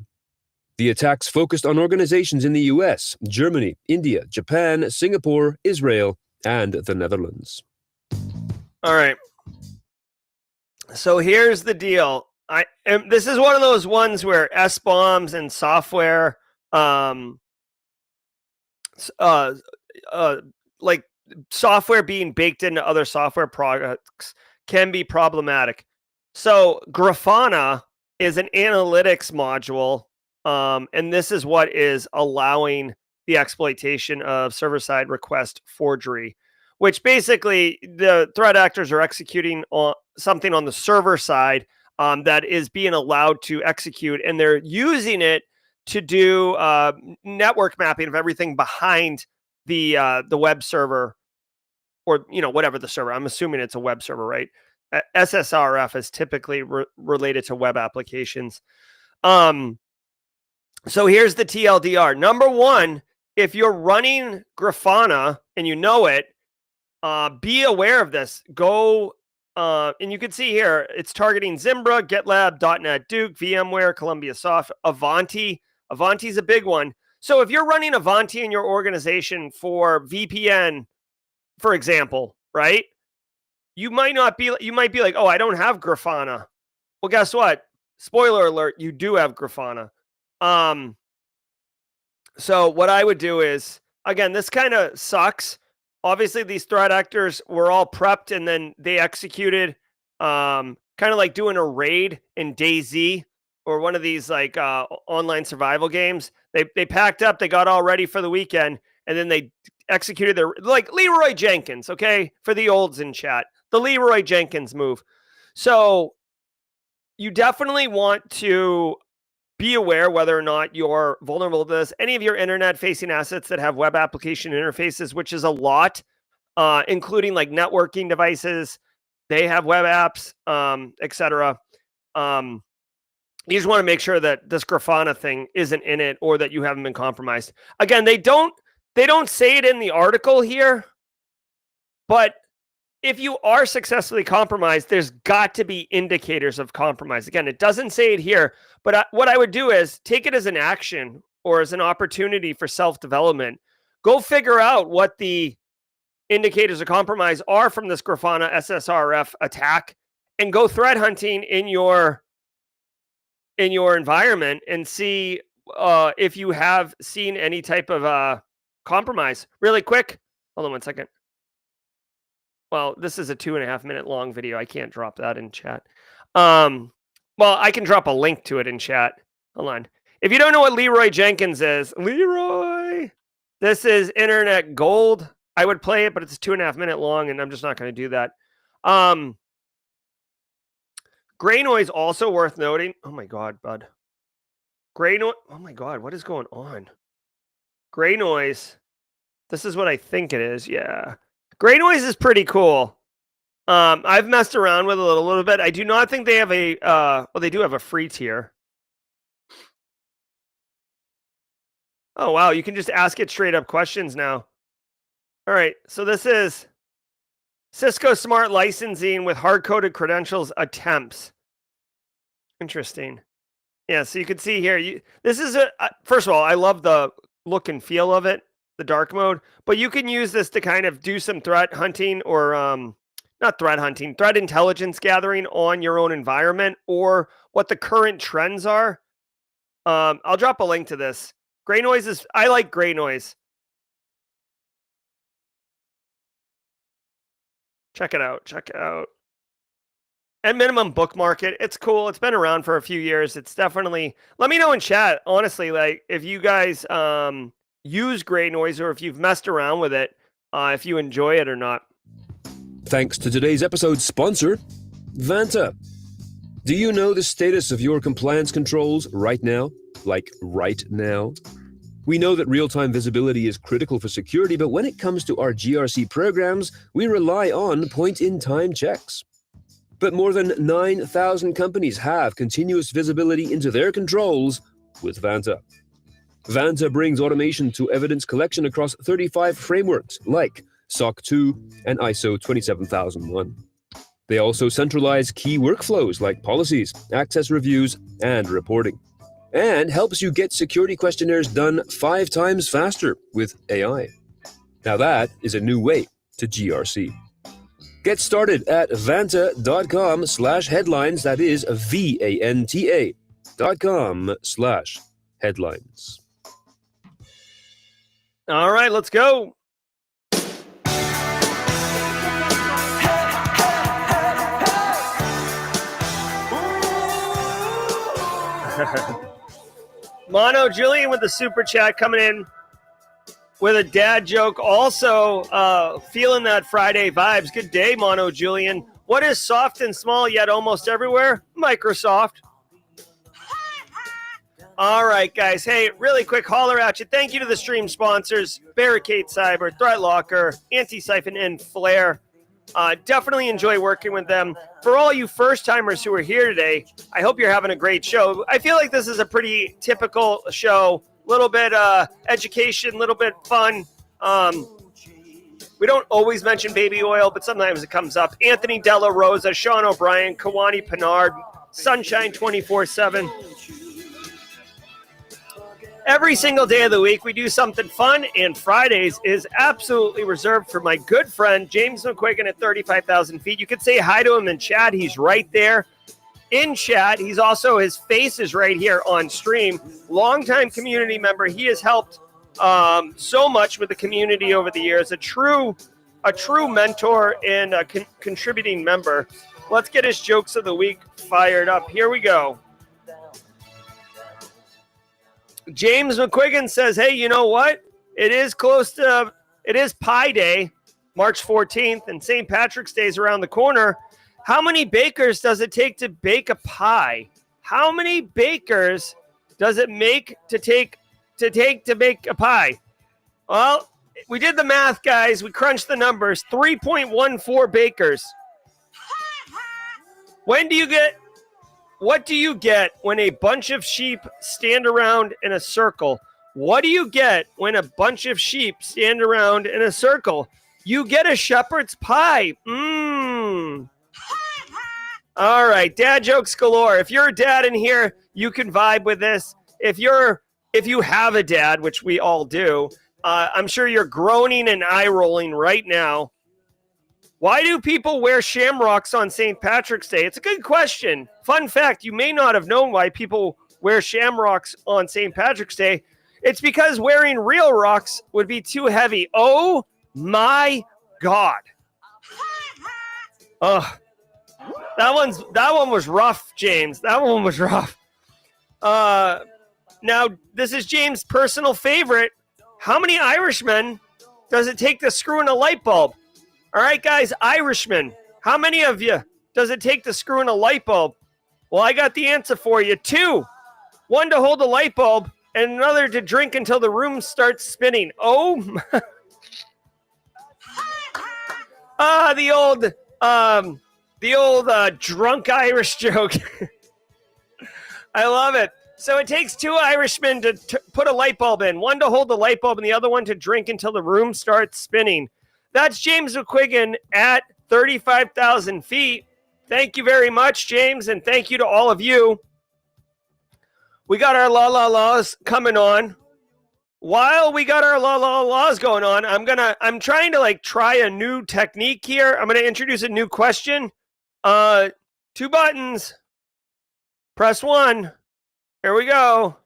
The attacks focused on organizations in the US, Germany, India, Japan, Singapore, Israel, and the Netherlands. All right. So here's the deal. This is one of those ones where SBOMs and software, like software being baked into other software products, can be problematic. So Grafana is an analytics module, and this is what is allowing the exploitation of server-side request forgery, which basically the threat actors are executing on something on the server side that is being allowed to execute, and they're using it to do network mapping of everything behind the web server, or whatever the server. I'm assuming it's a web server, right? SSRF is typically related to web applications. So here's the TLDR. Number one, if you're running Grafana and you know it, be aware of this. Go. And you can see here, it's targeting Zimbra, GitLab, .NET Duke, VMware, Columbia Soft, Ivanti. Ivanti's a big one. So if you're running Ivanti in your organization for VPN, for example, right? You might be like, oh, I don't have Grafana. Well, guess what? Spoiler alert, you do have Grafana. So what I would do is, again, this kind of sucks. Obviously, these threat actors were all prepped and then they executed, kind of like doing a raid in DayZ or one of these like online survival games. They packed up, they got all ready for the weekend, and then they executed their, like Leroy Jenkins, okay, for the olds in chat, the Leroy Jenkins move. So you definitely want to be aware whether or not you're vulnerable to this. Any of your internet-facing assets that have web application interfaces, which is a lot, including like networking devices, they have web apps, etc. You just want to make sure that this Grafana thing isn't in it, or that you haven't been compromised. Again, they don't say it in the article here, but if you are successfully compromised, there's got to be indicators of compromise. Again, it doesn't say it here, but what I would do is take it as an action or as an opportunity for self-development. Go figure out what the indicators of compromise are from this Grafana SSRF attack and go threat hunting in your environment and see if you have seen any type of compromise. Really quick. Hold on one second. Well, this is a 2.5 minute long video. I can't drop that in chat. Well, I can drop a link to it in chat. Hold on. If you don't know what Leroy Jenkins is, Leroy, this is internet gold. I would play it, but it's 2.5 minute long, and I'm just not going to do that. Gray noise also worth noting. Oh my God, bud. Gray noise. Oh my God, what is going on? Gray noise. This is what I think it is. Yeah. Gray noise is pretty cool. I've messed around with it a little bit. I do not think they have a, well, they do have a free tier. Oh, wow. You can just ask it straight up questions now. All right. So this is Cisco Smart Licensing with hard-coded credentials attempts. Interesting. Yeah. So you can see here, this is first of all, I love the look and feel of it, the dark mode, but you can use this to kind of do some threat hunting or not threat hunting, threat intelligence gathering on your own environment or what the current trends are. I'll drop a link to this. Gray noise is, I like gray noise. Check it out. Check it out. At minimum, bookmark it. It's cool. It's been around for a few years. It's definitely, let me know in chat, honestly, like if you guys use gray noise or if you've messed around with it, if you enjoy it or not. Thanks to today's episode's sponsor, Vanta. Do you know the status of your compliance controls right now? Like right now? We know that real-time visibility is critical for security, but when it comes to our GRC programs, we rely on point-in-time checks. But more than 9,000 companies have continuous visibility into their controls with Vanta. Vanta brings automation to evidence collection across 35 frameworks like SOC 2 and ISO 27001. They also centralize key workflows like policies, access reviews, and reporting, and helps you get security questionnaires done 5 times faster with AI. Now that is a new way to GRC. Get started at vanta.com/headlines. That is VANTA.com/headlines. All right, let's go. Mono Julian with the super chat coming in with a dad joke. Also feeling that Friday vibes. Good day, Mono Julian. What is soft and small yet almost everywhere? Microsoft. All right, guys. Hey, really quick holler at you. Thank you to the stream sponsors, Barricade Cyber, Threat Locker, Antisyphon, and Flare. Definitely enjoy working with them. For all you first-timers who are here today, I hope you're having a great show. I feel like this is a pretty typical show. A little bit education, a little bit fun. We don't always mention baby oil, but sometimes it comes up. Anthony Della Rosa, Sean O'Brien, Kawani Pinard, Sunshine 24/7. Every single day of the week, we do something fun, and Fridays is absolutely reserved for my good friend, James McQuiggan at 35,000 feet. You could say hi to him in chat. He's right there in chat. He's also, his face is right here on stream. Longtime community member. He has helped so much with the community over the years. A true mentor and a contributing member. Let's get his jokes of the week fired up. Here we go. James McQuiggan says, hey, you know what? It is Pi Day, March 14th, and St. Patrick's Day is around the corner. How many bakers does it take to bake a pie? How many bakers does it take to make a pie? Well, we did the math, guys. We crunched the numbers. 3.14 bakers. What do you get when a bunch of sheep stand around in a circle? What do you get when a bunch of sheep stand around in a circle? you get a shepherd's pie. Mmm. All right, dad jokes galore. If you're a dad in here, you can vibe with this. If you have a dad, which we all do, I'm sure you're groaning and eye rolling right now. Why do people wear shamrocks on St. Patrick's Day? It's a good question. Fun fact, you may not have known why people wear shamrocks on St. Patrick's Day. It's because wearing real rocks would be too heavy. Oh my God. Ugh. That one was rough, James. That one was rough. Now, this is James' personal favorite. How many Irishmen does it take to screw in a light bulb? All right, guys, Irishmen. How many of you does it take to screw in a light bulb? Well, I got the answer for you. 2. 1 to hold the light bulb, and another to drink until the room starts spinning. Oh, the old drunk Irish joke. I love it. So it takes 2 Irishmen to put a light bulb in. 1 to hold the light bulb and the other one to drink until the room starts spinning. That's James McQuiggan at 35,000 feet. Thank you very much, James, and thank you to all of you. We got our la-la-laws coming on. While we got our la-la-laws going on, I'm trying to try a new technique here. I'm going to introduce a new question. 2 buttons. Press 1. Here we go.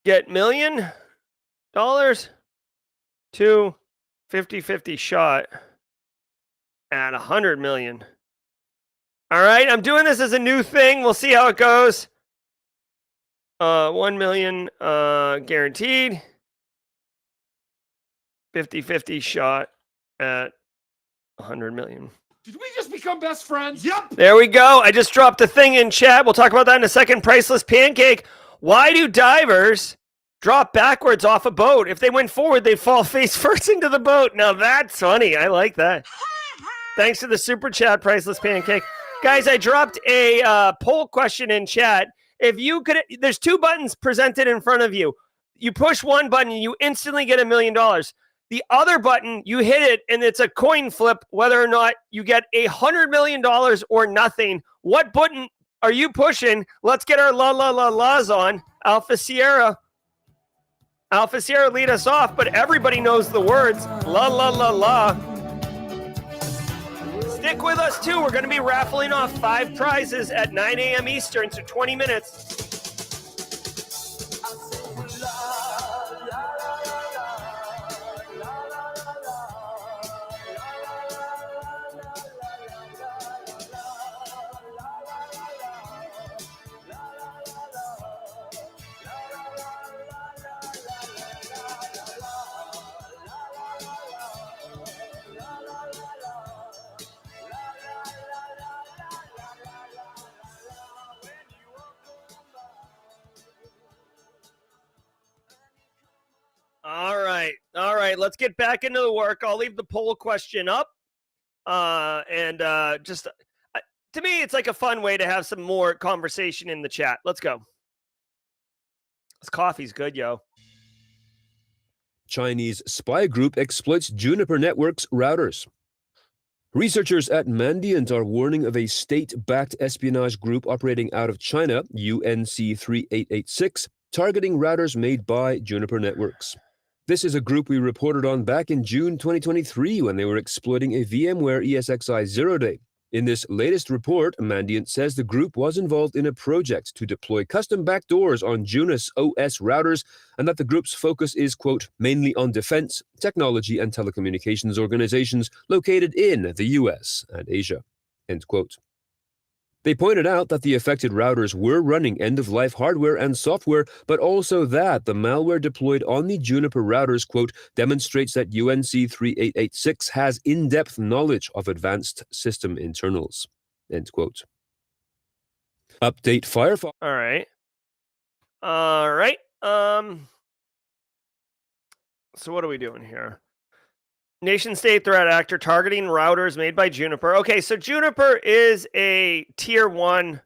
Get $1 million. 2 50-50 shot at 100 million. All right, I'm doing this as a new thing. We'll see how it goes. 1 million guaranteed. 50-50 shot at 100 million. Did we just become best friends? Yep. There we go. I just dropped a thing in chat. We'll talk about that in a second. Priceless pancake. Why do divers drop backwards off a boat? If they went forward, they'd fall face first into the boat. Now that's funny. I like that. Thanks to the super chat, Priceless Pancake. Guys, I dropped a poll question in chat. If you could, there's 2 buttons presented in front of you. You push one button, you instantly get $1 million. The other button, you hit it, and it's a coin flip whether or not you get $100 million or nothing. What button are you pushing? Let's get our la-la-la-la's on. Alpha Sierra, lead us off, but everybody knows the words. La-la-la-la. Stick with us, too. We're going to be raffling off 5 prizes at 9 a.m. Eastern, so 20 minutes. All right. Let's get back into the work. I'll leave the poll question up. Just to me, it's like a fun way to have some more conversation in the chat. Let's go. This coffee's good, yo. Chinese spy group exploits Juniper Network's routers. Researchers at Mandiant are warning of a state-backed espionage group operating out of China, UNC 3886, targeting routers made by Juniper Networks. This is a group we reported on back in June 2023 when they were exploiting a VMware ESXi 0-day. In this latest report, Mandiant says the group was involved in a project to deploy custom backdoors on Junis OS routers and that the group's focus is, quote, mainly on defense, technology, and telecommunications organizations located in the US and Asia, end quote. They pointed out that the affected routers were running end-of-life hardware and software, but also that the malware deployed on the Juniper routers, quote, demonstrates that UNC 3886 has in-depth knowledge of advanced system internals, end quote. Update Firefox. All right. So what are we doing here? Nation-state threat actor targeting routers made by Juniper. Okay, so Juniper is a tier 1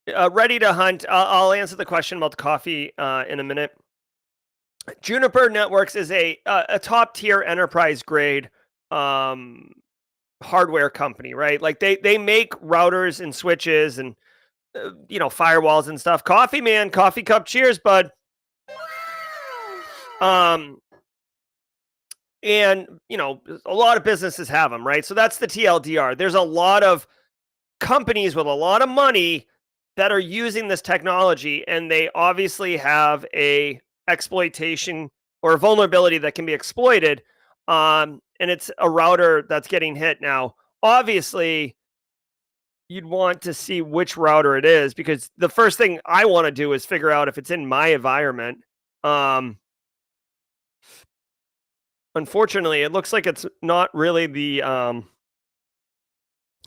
ready to hunt. I'll answer the question about the coffee in a minute. Juniper Networks is a top tier enterprise grade hardware company, right? Like they make routers and switches and firewalls and stuff. Coffee, man, coffee cup. Cheers, bud. And a lot of businesses have them, right? So that's the TLDR. There's a lot of companies with a lot of money that are using this technology, and they obviously have a exploitation or a vulnerability that can be exploited. And it's a router that's getting hit now. Obviously, you'd want to see which router it is, because the first thing I want to do is figure out if it's in my environment. Unfortunately, it looks like it's not really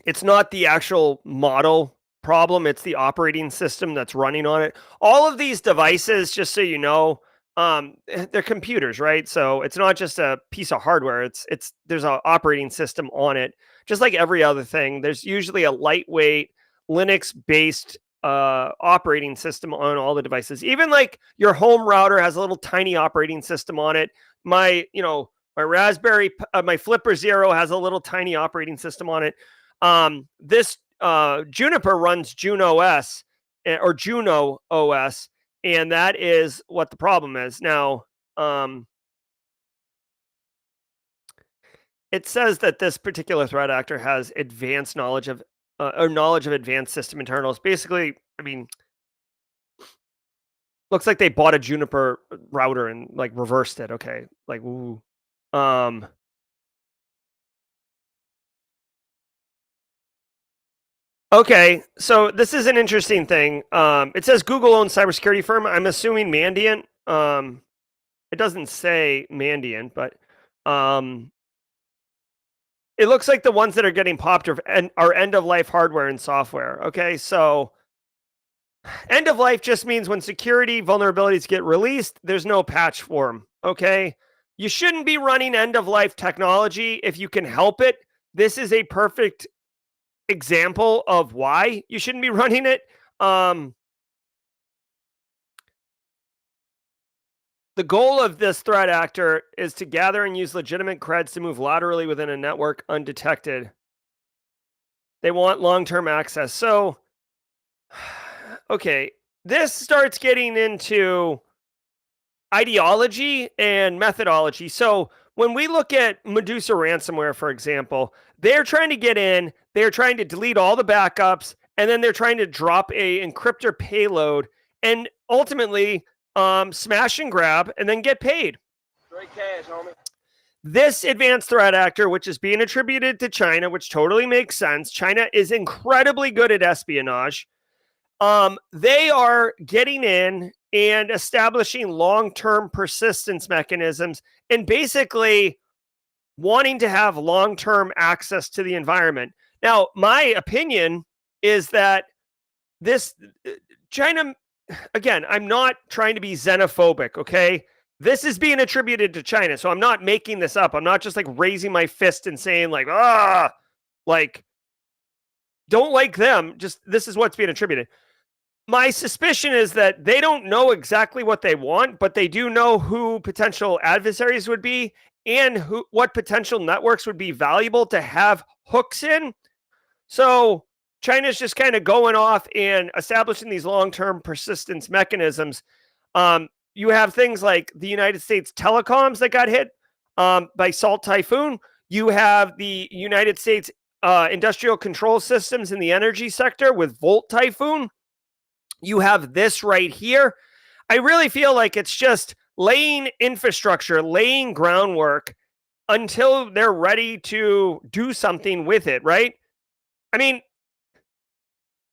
it's not the actual model problem. It's the operating system that's running on it. All of these devices, just so you know, they're computers, right? So it's not just a piece of hardware. There's an operating system on it, just like every other thing. There's usually a lightweight Linux-based operating system on all the devices. Even like your home router has a little tiny operating system on it. My Raspberry, my Flipper Zero has a little tiny operating system on it. This Juniper runs Juno OS or Juno OS, and that is what the problem is. Now, it says that this particular threat actor has advanced knowledge of advanced system internals. Basically, I mean, looks like they bought a Juniper router and like reversed it. Okay, like ooh. Okay, so this is an interesting thing. It says Google owns cybersecurity firm. I'm assuming Mandiant. It doesn't say Mandiant, but it looks like the ones that are getting popped are end of life hardware and software. Okay, so end of life just means when security vulnerabilities get released, there's no patch for them. Okay, you shouldn't be running end of life technology if you can help it. This is a perfect example of why you shouldn't be running it. The goal of this threat actor is to gather and use legitimate creds to move laterally within a network undetected. They want long-term access. So, okay, this starts getting into ideology and methodology. So when we look at Medusa ransomware, for example, they're trying to get in, they're trying to delete all the backups, and then they're trying to drop a encryptor payload and ultimately smash and grab and then get paid. Straight cash, homie. This advanced threat actor, which is being attributed to China, which totally makes sense. China is incredibly good at espionage. They are getting in and establishing long-term persistence mechanisms and basically wanting to have long-term access to the environment. Now, my opinion is that this China, again, I'm not trying to be xenophobic, okay? This is being attributed to China, so I'm not making this up. I'm not just like raising my fist and saying like, don't like them. Just this is what's being attributed. My suspicion is that they don't know exactly what they want, but they do know who potential adversaries would be and what potential networks would be valuable to have hooks in. So China's just kind of going off and establishing these long-term persistence mechanisms. You have things like the United States telecoms that got hit by Salt Typhoon. You have the United States industrial control systems in the energy sector with Volt Typhoon. You have this right here. I really feel like it's just laying infrastructure, laying groundwork until they're ready to do something with it, right? I mean,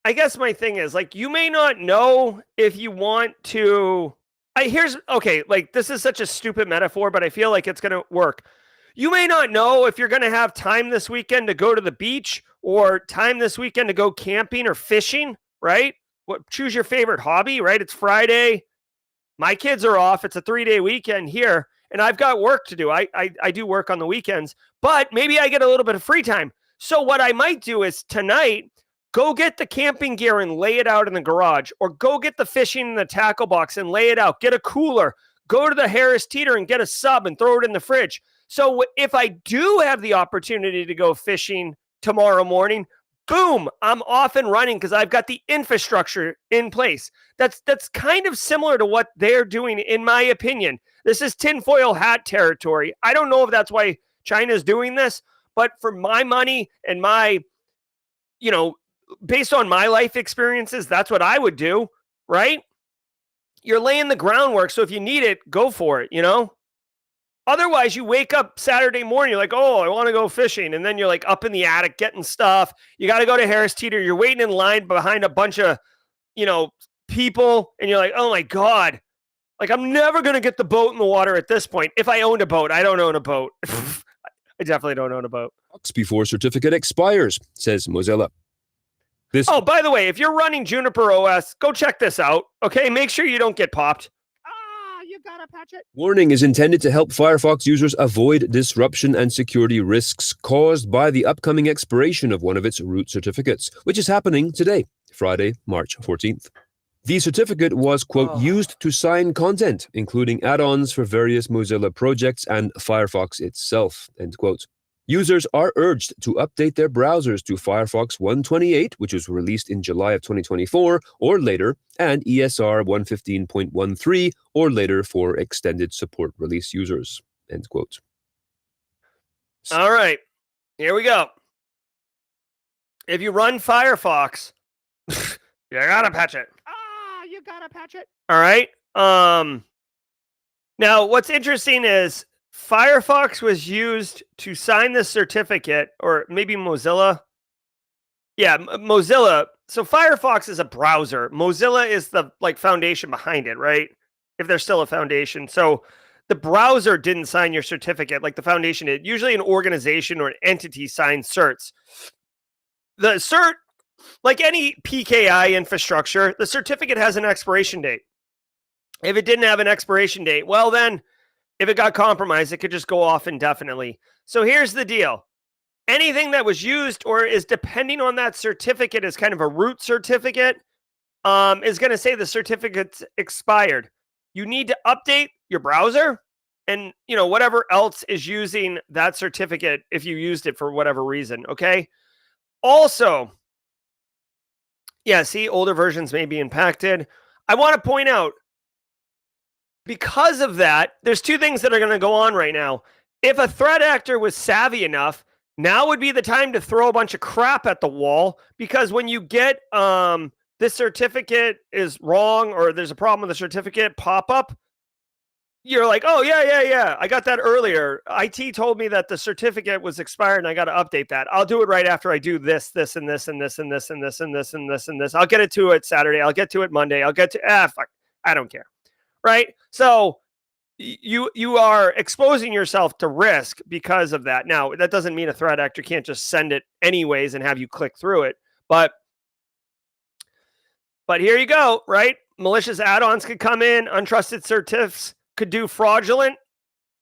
I guess my thing is like, you may not know if you want to. This is such a stupid metaphor, but I feel like it's going to work. You may not know if you're going to have time this weekend to go to the beach or time this weekend to go camping or fishing, right? Choose your favorite hobby, right? It's Friday. My kids are off. It's a 3-day weekend here, and I've got work to do. I do work on the weekends, but maybe I get a little bit of free time. So what I might do is tonight Go get the camping gear and lay it out in the garage, or go get the fishing in the tackle box and lay it out. Get a cooler. Go to the Harris Teeter and get a sub and throw it in the fridge. So if I do have the opportunity to go fishing tomorrow morning, boom, I'm off and running because I've got the infrastructure in place. That's kind of similar to what they're doing, in my opinion. This is tinfoil hat territory. I don't know if that's why China's doing this, but for my money and my, based on my life experiences, that's what I would do, right? You're laying the groundwork, so if you need it, go for it, Otherwise, you wake up Saturday morning, you're like, oh, I want to go fishing. And then you're like up in the attic getting stuff. You got to go to Harris Teeter. You're waiting in line behind a bunch of, people. And you're like, oh my God, like I'm never going to get the boat in the water at this point. If I owned a boat, I don't own a boat. I definitely don't own a boat. Before certificate expires, says Mozilla. Oh, by the way, if you're running Juniper OS, go check this out. Okay, make sure you don't get popped. You gotta patch it. Warning is intended to help Firefox users avoid disruption and security risks caused by the upcoming expiration of one of its root certificates, which is happening today, Friday, March 14th. The certificate was, quote, used to sign content, including add-ons for various Mozilla projects and Firefox itself, end quote. Users are urged to update their browsers to Firefox 128, which was released in July of 2024 or later, and ESR 115.13 or later for extended support release users, end quote. All right, here we go. If you run Firefox, you gotta patch it. You gotta patch it. All right. Now, what's interesting is Firefox was used to sign the certificate, or maybe Mozilla. Yeah, Mozilla. So Firefox is a browser. Mozilla is the foundation behind it, right? If there's still a foundation. So the browser didn't sign your certificate like the foundation did. Usually an organization or an entity signs certs. The cert, like any PKI infrastructure, the certificate has an expiration date. If it didn't have an expiration date, well then, if it got compromised, it could just go off indefinitely. So here's the deal. Anything that was used or is depending on that certificate as kind of a root certificate is going to say the certificate's expired. You need to update your browser and, whatever else is using that certificate if you used it for whatever reason, okay? Also, yeah, see, older versions may be impacted. I want to point out, because of that, there's two things that are going to go on right now. If a threat actor was savvy enough, now would be the time to throw a bunch of crap at the wall, because when you get this certificate is wrong or there's a problem with the certificate pop up, you're like, oh, yeah. I got that earlier. IT told me that the certificate was expired and I got to update that. I'll do it right after I do this, and this, and this, and this, and this, and this, and this, and this. I'll get it to it Saturday. I'll get to it Monday. I'll get to, fuck, I don't care. Right? So you are exposing yourself to risk because of that. Now, that doesn't mean a threat actor can't just send it anyways and have you click through it. But here you go, right? Malicious add-ons could come in, untrusted certifs could do fraudulent.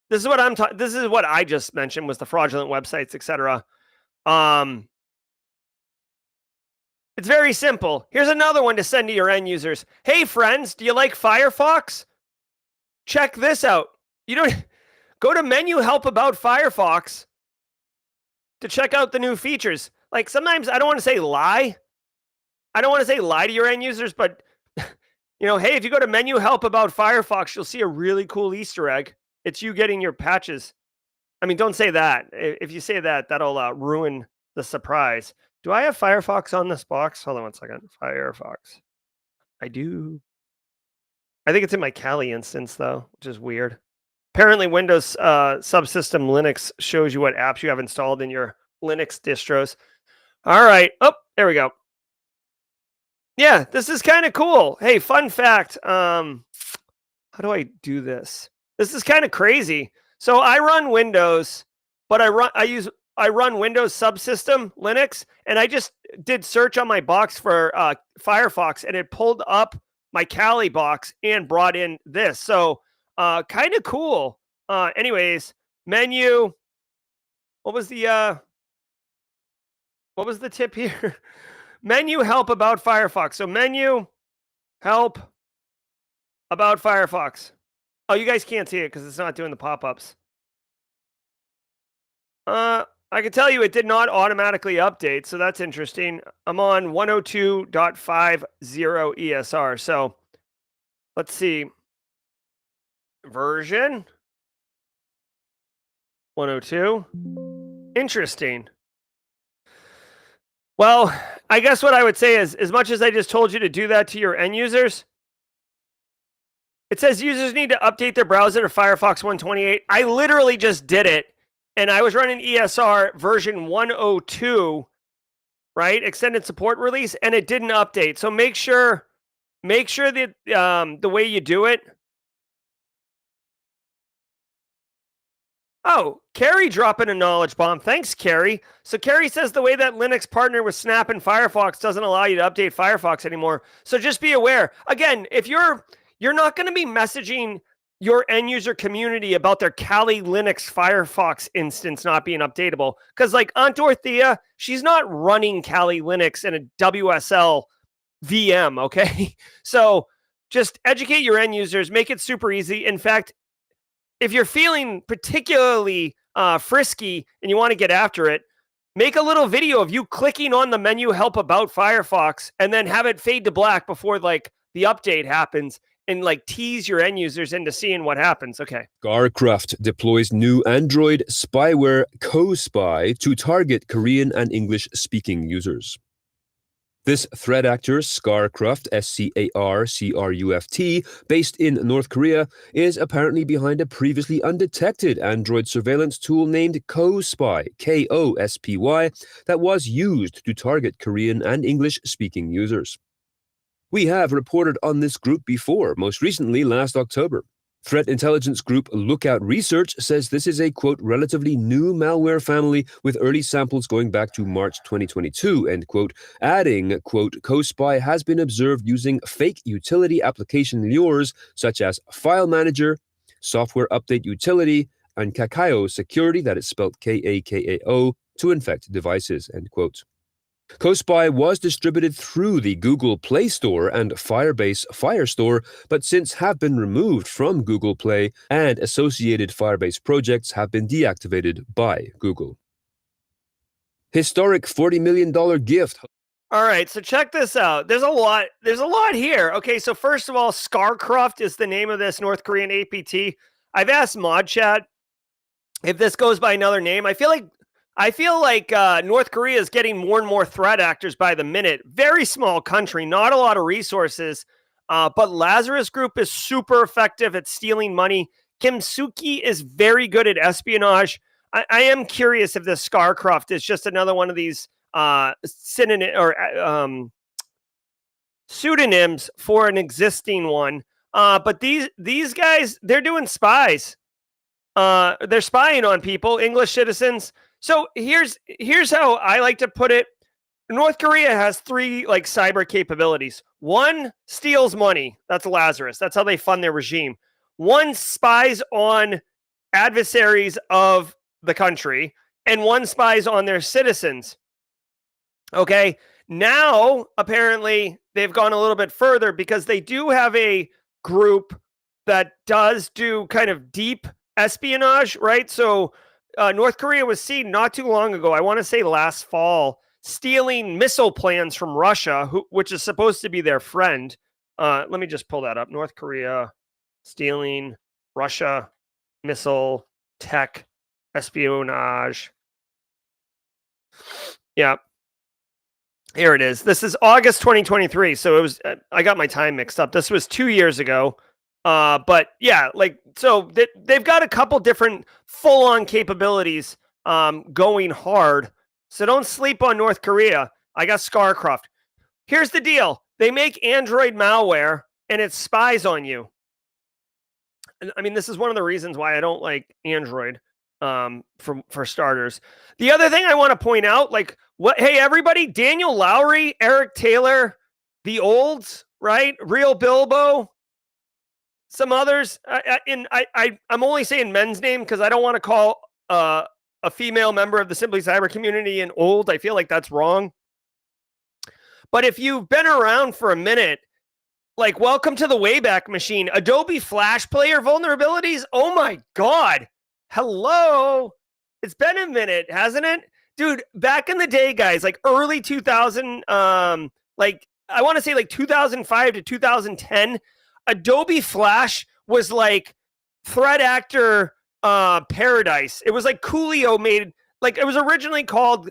This is what this is what I just mentioned was the fraudulent websites, etc. It's very simple. Here's another one to send to your end users. Hey friends, do you like Firefox? Check this out. You don't go to menu help about Firefox to check out the new features. Like sometimes I don't want to say lie. I don't want to say lie to your end users, but hey, if you go to menu help about Firefox, you'll see a really cool Easter egg. It's you getting your patches. I mean, don't say that. If you say that, that'll ruin the surprise. Do I have Firefox on this box? Hold on one second. Firefox. I do. I think it's in my Kali instance, though, which is weird. Apparently, Windows subsystem Linux shows you what apps you have installed in your Linux distros. All right. Oh, there we go. Yeah, this is kind of cool. Hey, fun fact. How do I do this? This is kind of crazy. So I run Windows, but I run Windows subsystem Linux, and I just did search on my box for Firefox, and it pulled up my Kali box and brought in this. So kind of cool. Anyways, menu. What was the tip here? Menu help about Firefox. So menu help about Firefox. Oh, you guys can't see it because it's not doing the pop-ups. I can tell you it did not automatically update, so that's interesting. I'm on 102.50 ESR. So let's see. Version 102. Interesting. Well, I guess what I would say is, as much as I just told you to do that to your end users, it says users need to update their browser to Firefox 128. I literally just did it, and I was running ESR version 102, right? Extended support release, and it didn't update. So make sure that the way you do it. Oh, Carrie dropping a knowledge bomb. Thanks, Carrie. So Carrie says the way that Linux partner with Snap and Firefox doesn't allow you to update Firefox anymore. So just be aware. Again, if you're not going to be messaging your end user community about their Kali Linux Firefox instance not being updatable, because like Aunt Dorothea, she's not running Kali Linux in a WSL VM, okay? So just educate your end users, make it super easy. In fact, if you're feeling particularly frisky and you want to get after it, make a little video of you clicking on the menu help about Firefox and then have it fade to black before like the update happens and like tease your end users into seeing what happens. Okay. Scarcraft deploys new Android spyware Co-Spy to target Korean and English-speaking users. This threat actor, Scarcraft, Scarcruft, based in North Korea, is apparently behind a previously undetected Android surveillance tool named Co-Spy, Kospy, that was used to target Korean and English-speaking users. We have reported on this group before, most recently last October. Threat intelligence group Lookout Research says this is a, quote, relatively new malware family with early samples going back to March 2022, end quote, adding, quote, Co-Spy has been observed using fake utility application lures such as File Manager, Software Update Utility, and Kakao Security, that is spelled Kakao, to infect devices, end quote. Co-Spy was distributed through the Google Play Store and Firebase Firestore, but since have been removed from Google Play, and associated Firebase projects have been deactivated by Google. Historic $40 million gift. All right, so check this out. There's a lot here. Okay, so first of all, Scarcraft is the name of this North Korean APT. I've asked ModChat if this goes by another name. I feel like North Korea is getting more and more threat actors by the minute. Very small country, not a lot of resources, but Lazarus Group is super effective at stealing money. Kim Suki is very good at espionage. I am curious if this Scarcraft is just another one of these pseudonyms for an existing one. But these guys, they're doing spies. They're spying on people, English citizens. So here's how I like to put it. North Korea has three like cyber capabilities. One steals money. That's Lazarus. That's how they fund their regime. One spies on adversaries of the country, and one spies on their citizens. Okay. Now, apparently, they've gone a little bit further because they do have a group that does do kind of deep espionage, right? So North Korea was seen not too long ago, I want to say last fall, stealing missile plans from Russia, which is supposed to be their friend. Let me just pull that up. North Korea stealing Russia missile tech espionage. Yeah. Here it is. This is August 2023. So it was, I got my time mixed up. This was 2 years ago. But yeah, like, so they've got a couple different full-on capabilities going hard. So don't sleep on North Korea. I got Scarcraft. Here's the deal. They make Android malware and it spies on you. I mean, this is one of the reasons why I don't like Android for starters. The other thing I want to point out, like, hey, everybody, Daniel Lowry, Eric Taylor, the olds, right? Real Bilbo, some others. I'm only saying men's name because I don't want to call a female member of the Simply Cyber community an old. I feel like that's wrong. But if you've been around for a minute, like, welcome to the Wayback Machine. Adobe Flash Player vulnerabilities? Oh my God. Hello. It's been a minute, hasn't it? Dude, back in the day, guys, like early 2000, like I want to say like 2005 to 2010, Adobe Flash was like threat actor paradise. It was like Coolio made, like it was originally called,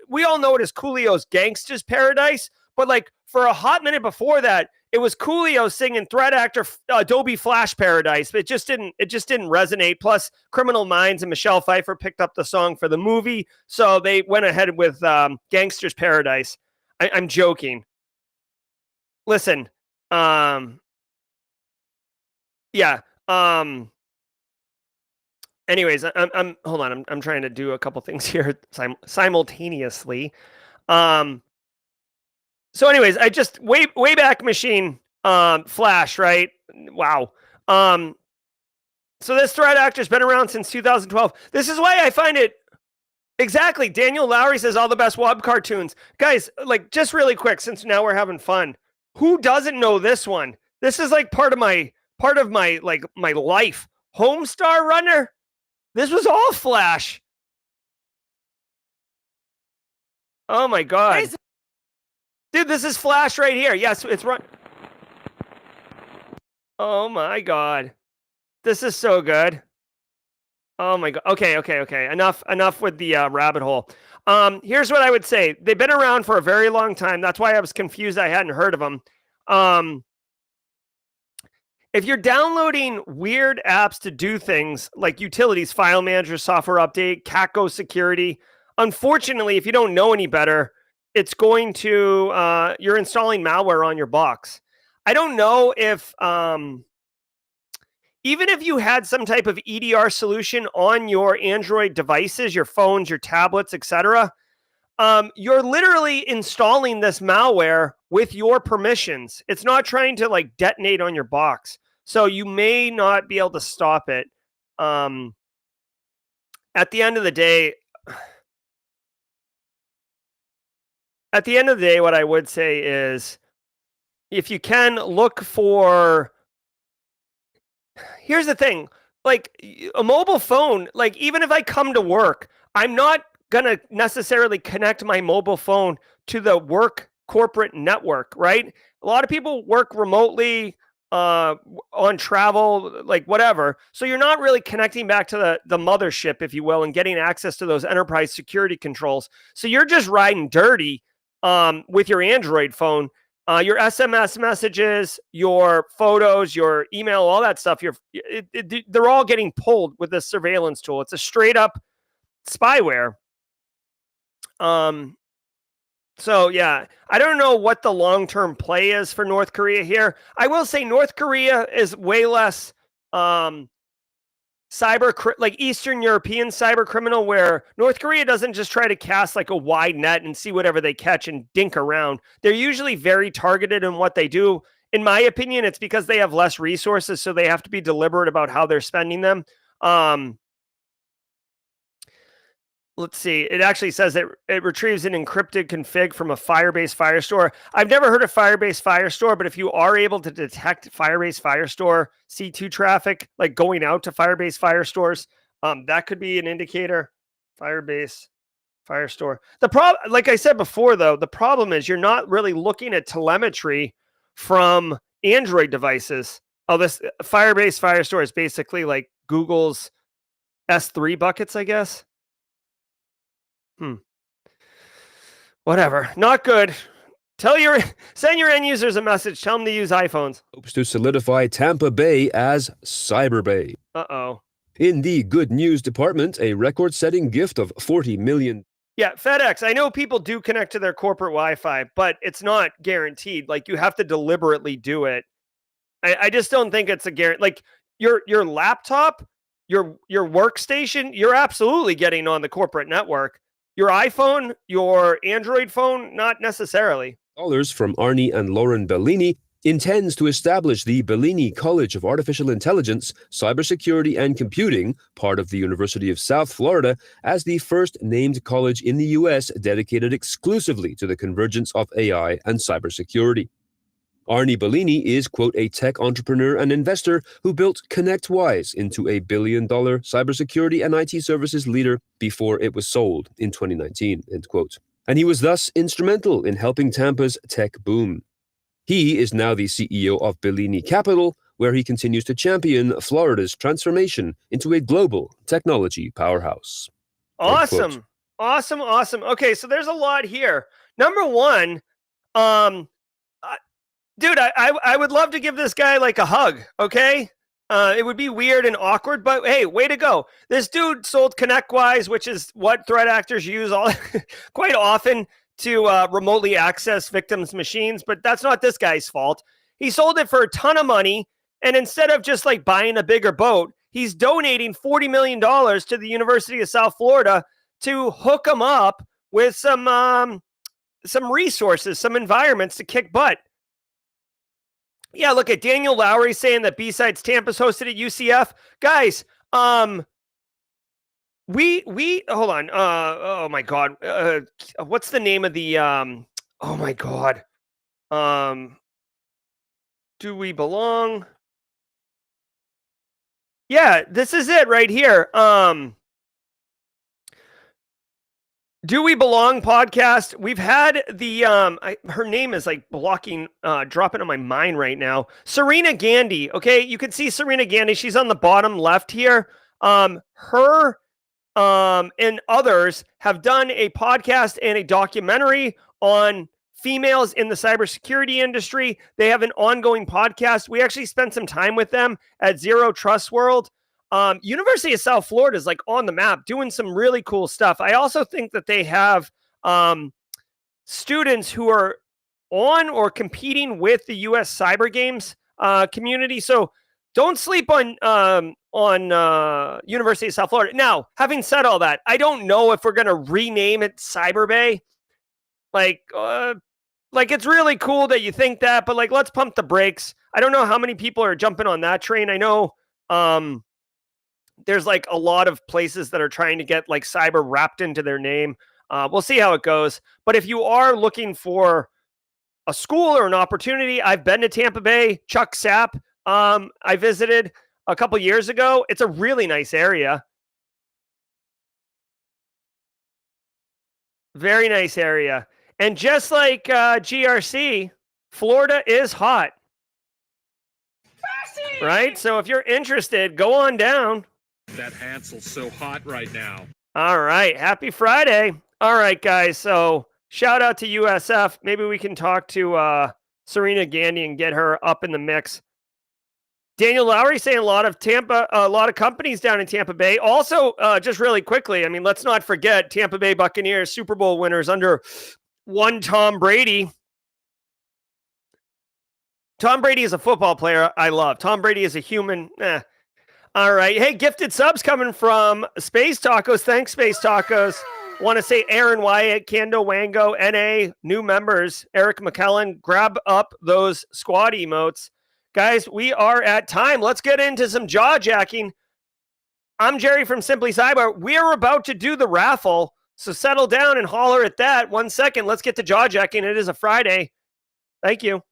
we all know it as Coolio's Gangsta's Paradise, but like for a hot minute before that, it was Coolio singing threat actor Adobe Flash Paradise. It just didn't resonate. Plus, Criminal Minds and Michelle Pfeiffer picked up the song for the movie, so they went ahead with Gangster's Paradise. I'm joking. Listen, yeah. Anyways, I'm hold on. I'm trying to do a couple things here simultaneously. So anyways, I just Wayback Machine Flash, right? Wow. So this threat actor's been around since 2012. This is why I find it exactly. Daniel Lowry says all the best web cartoons. Guys, like just really quick, since now we're having fun. Who doesn't know this one? This is like part of my like my life. Homestar Runner. This was all Flash. Oh my God. Dude, this is Flash right here. Yes, it's run. Oh my God. This is so good. Oh my God. Okay. Enough with the rabbit hole. Here's what I would say. They've been around for a very long time. That's why I was confused. I hadn't heard of them. If you're downloading weird apps to do things like utilities, file manager, software update, Catco security, unfortunately, if you don't know any better, it's going to, you're installing malware on your box. I don't know if, even if you had some type of EDR solution on your Android devices, your phones, your tablets, etc., you're literally installing this malware with your permissions. It's not trying to like detonate on your box. So you may not be able to stop it. At the end of the day, what I would say is, if you can look for, here's the thing, like a mobile phone, like even if I come to work, I'm not going to necessarily connect my mobile phone to the work corporate network, right? A lot of people work remotely, on travel, like whatever. So you're not really connecting back to the mothership, if you will, and getting access to those enterprise security controls. So you're just riding dirty with your Android phone, your SMS messages, your photos, your email, all that stuff. They're all getting pulled with this surveillance tool. It's a straight up spyware. So yeah, I don't know what the long-term play is for North Korea here. I will say North Korea is way less like Eastern European cyber criminal, where North Korea doesn't just try to cast like a wide net and see whatever they catch and dink around. They're usually very targeted in what they do. In my opinion, it's because they have less resources, so they have to be deliberate about how they're spending them. Let's see. It actually says that it retrieves an encrypted config from a Firebase Firestore. I've never heard of Firebase Firestore, but if you are able to detect Firebase Firestore C2 traffic, like going out to Firebase Firestores, that could be an indicator. Firebase Firestore. The problem, like I said before, though, the problem is you're not really looking at telemetry from Android devices. Oh, this Firebase Firestore is basically like Google's S3 buckets, I guess. Whatever. Not good. Send your end users a message. Tell them to use iPhones. Hopes to solidify Tampa Bay as Cyber Bay. Uh-oh. In the good news department, a record-setting gift of $40 million. Yeah, FedEx. I know people do connect to their corporate Wi-Fi, but it's not guaranteed. Like, you have to deliberately do it. I just don't think it's a guarantee. Like, your laptop, your workstation, you're absolutely getting on the corporate network. Your iPhone, your Android phone, not necessarily. Dollars from Arnie and Lauren Bellini intends to establish the Bellini College of Artificial Intelligence, Cybersecurity and Computing, part of the University of South Florida, as the first named college in the U.S. dedicated exclusively to the convergence of AI and cybersecurity. Arnie Bellini is, quote, a tech entrepreneur and investor who built ConnectWise into a billion-dollar cybersecurity and IT services leader before it was sold in 2019, end quote. And he was thus instrumental in helping Tampa's tech boom. He is now the CEO of Bellini Capital, where he continues to champion Florida's transformation into a global technology powerhouse. Awesome. Awesome. Okay, so there's a lot here. Number one, dude, I would love to give this guy like a hug, okay? It would be weird and awkward, but hey, way to go. This dude sold ConnectWise, which is what threat actors use all quite often to remotely access victims' machines, but that's not this guy's fault. He sold it for a ton of money, and instead of just like buying a bigger boat, he's donating $40 million to the University of South Florida to hook him up with some resources, some environments to kick butt. Yeah, look at Daniel Lowry saying that B-Sides Tampa's hosted at UCF. Guys, we hold on. Oh my God. What's the name of the oh my God. Do we belong? Yeah, this is it right here. Do We Belong podcast. We've had the her name is like blocking, dropping on my mind right now. Serena Gandy. Okay, you can see Serena Gandy. She's on the bottom left here. Her and others have done a podcast and a documentary on females in the cybersecurity industry. They have an ongoing podcast. We actually spent some time with them at Zero Trust World. University of South Florida is like on the map doing some really cool stuff. I also think that they have students who are on or competing with the US cyber games community. So don't sleep on University of South Florida. Now, having said all that, I don't know if we're going to rename it Cyber Bay. Like it's really cool that you think that, but like, let's pump the brakes. I don't know how many people are jumping on that train. I know, there's like a lot of places that are trying to get like cyber wrapped into their name. We'll see how it goes. But if you are looking for a school or an opportunity, I've been to Tampa Bay. Chuck Sapp, I visited a couple years ago. It's a really nice area. Very nice area. And just like GRC, Florida is hot. Right? So if you're interested, go on down. That Hansel's so hot right now. All right. Happy Friday. All right, guys. So shout out to USF. Maybe we can talk to Serena Gandy and get her up in the mix. Daniel Lowry saying a lot of companies down in Tampa Bay. Also, just really quickly, I mean, let's not forget Tampa Bay Buccaneers Super Bowl winners under one Tom Brady. Tom Brady is a football player I love. Tom Brady is a human. All right. Hey, gifted subs coming from Space Tacos. Thanks, Space Tacos. Want to say Aaron Wyatt, Kando Wango, NA, new members, Eric McKellen. Grab up those squad emotes. Guys, we are at time. Let's get into some jaw-jacking. I'm Jerry from Simply Cyber. We're about to do the raffle, so settle down and holler at that. 1 second. Let's get to jaw-jacking. It is a Friday. Thank you.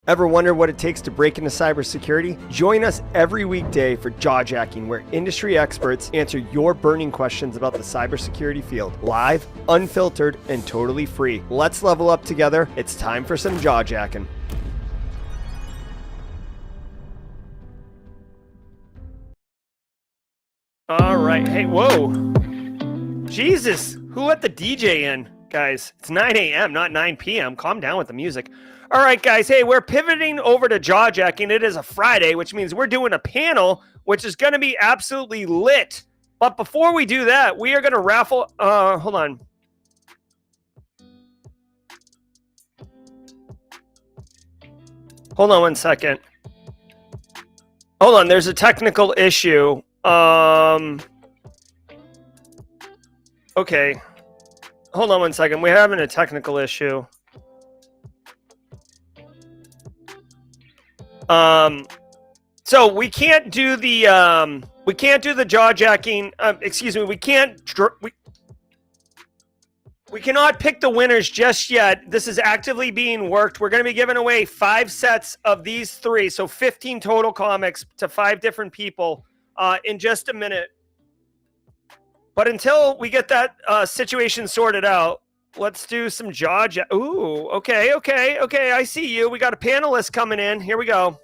Ever wonder what it takes to break into cybersecurity? Join us every weekday for JawJacking, where industry experts answer your burning questions about the cybersecurity field. Live, unfiltered, and totally free. Let's level up together. It's time for some JawJacking. All right. Hey, whoa. Jesus. Who let the DJ in? Guys, it's 9 a.m., not 9 p.m. Calm down with the music. All right, guys. Hey, we're pivoting over to JawJacking. It is a Friday, which means we're doing a panel, which is going to be absolutely lit. But before we do that, we are going to raffle. Hold on. Hold on 1 second. Hold on. There's a technical issue. Okay. Hold on 1 second. We're having a technical issue. So we can't do the JawJacking. Excuse me. We cannot pick the winners just yet. This is actively being worked. We're going to be giving away 5 sets of these 3, so 15 total comics to 5 different people in just a minute. But until we get that situation sorted out, let's do some JawJacking. Ooh, okay. I see you. We got a panelist coming in. Here we go.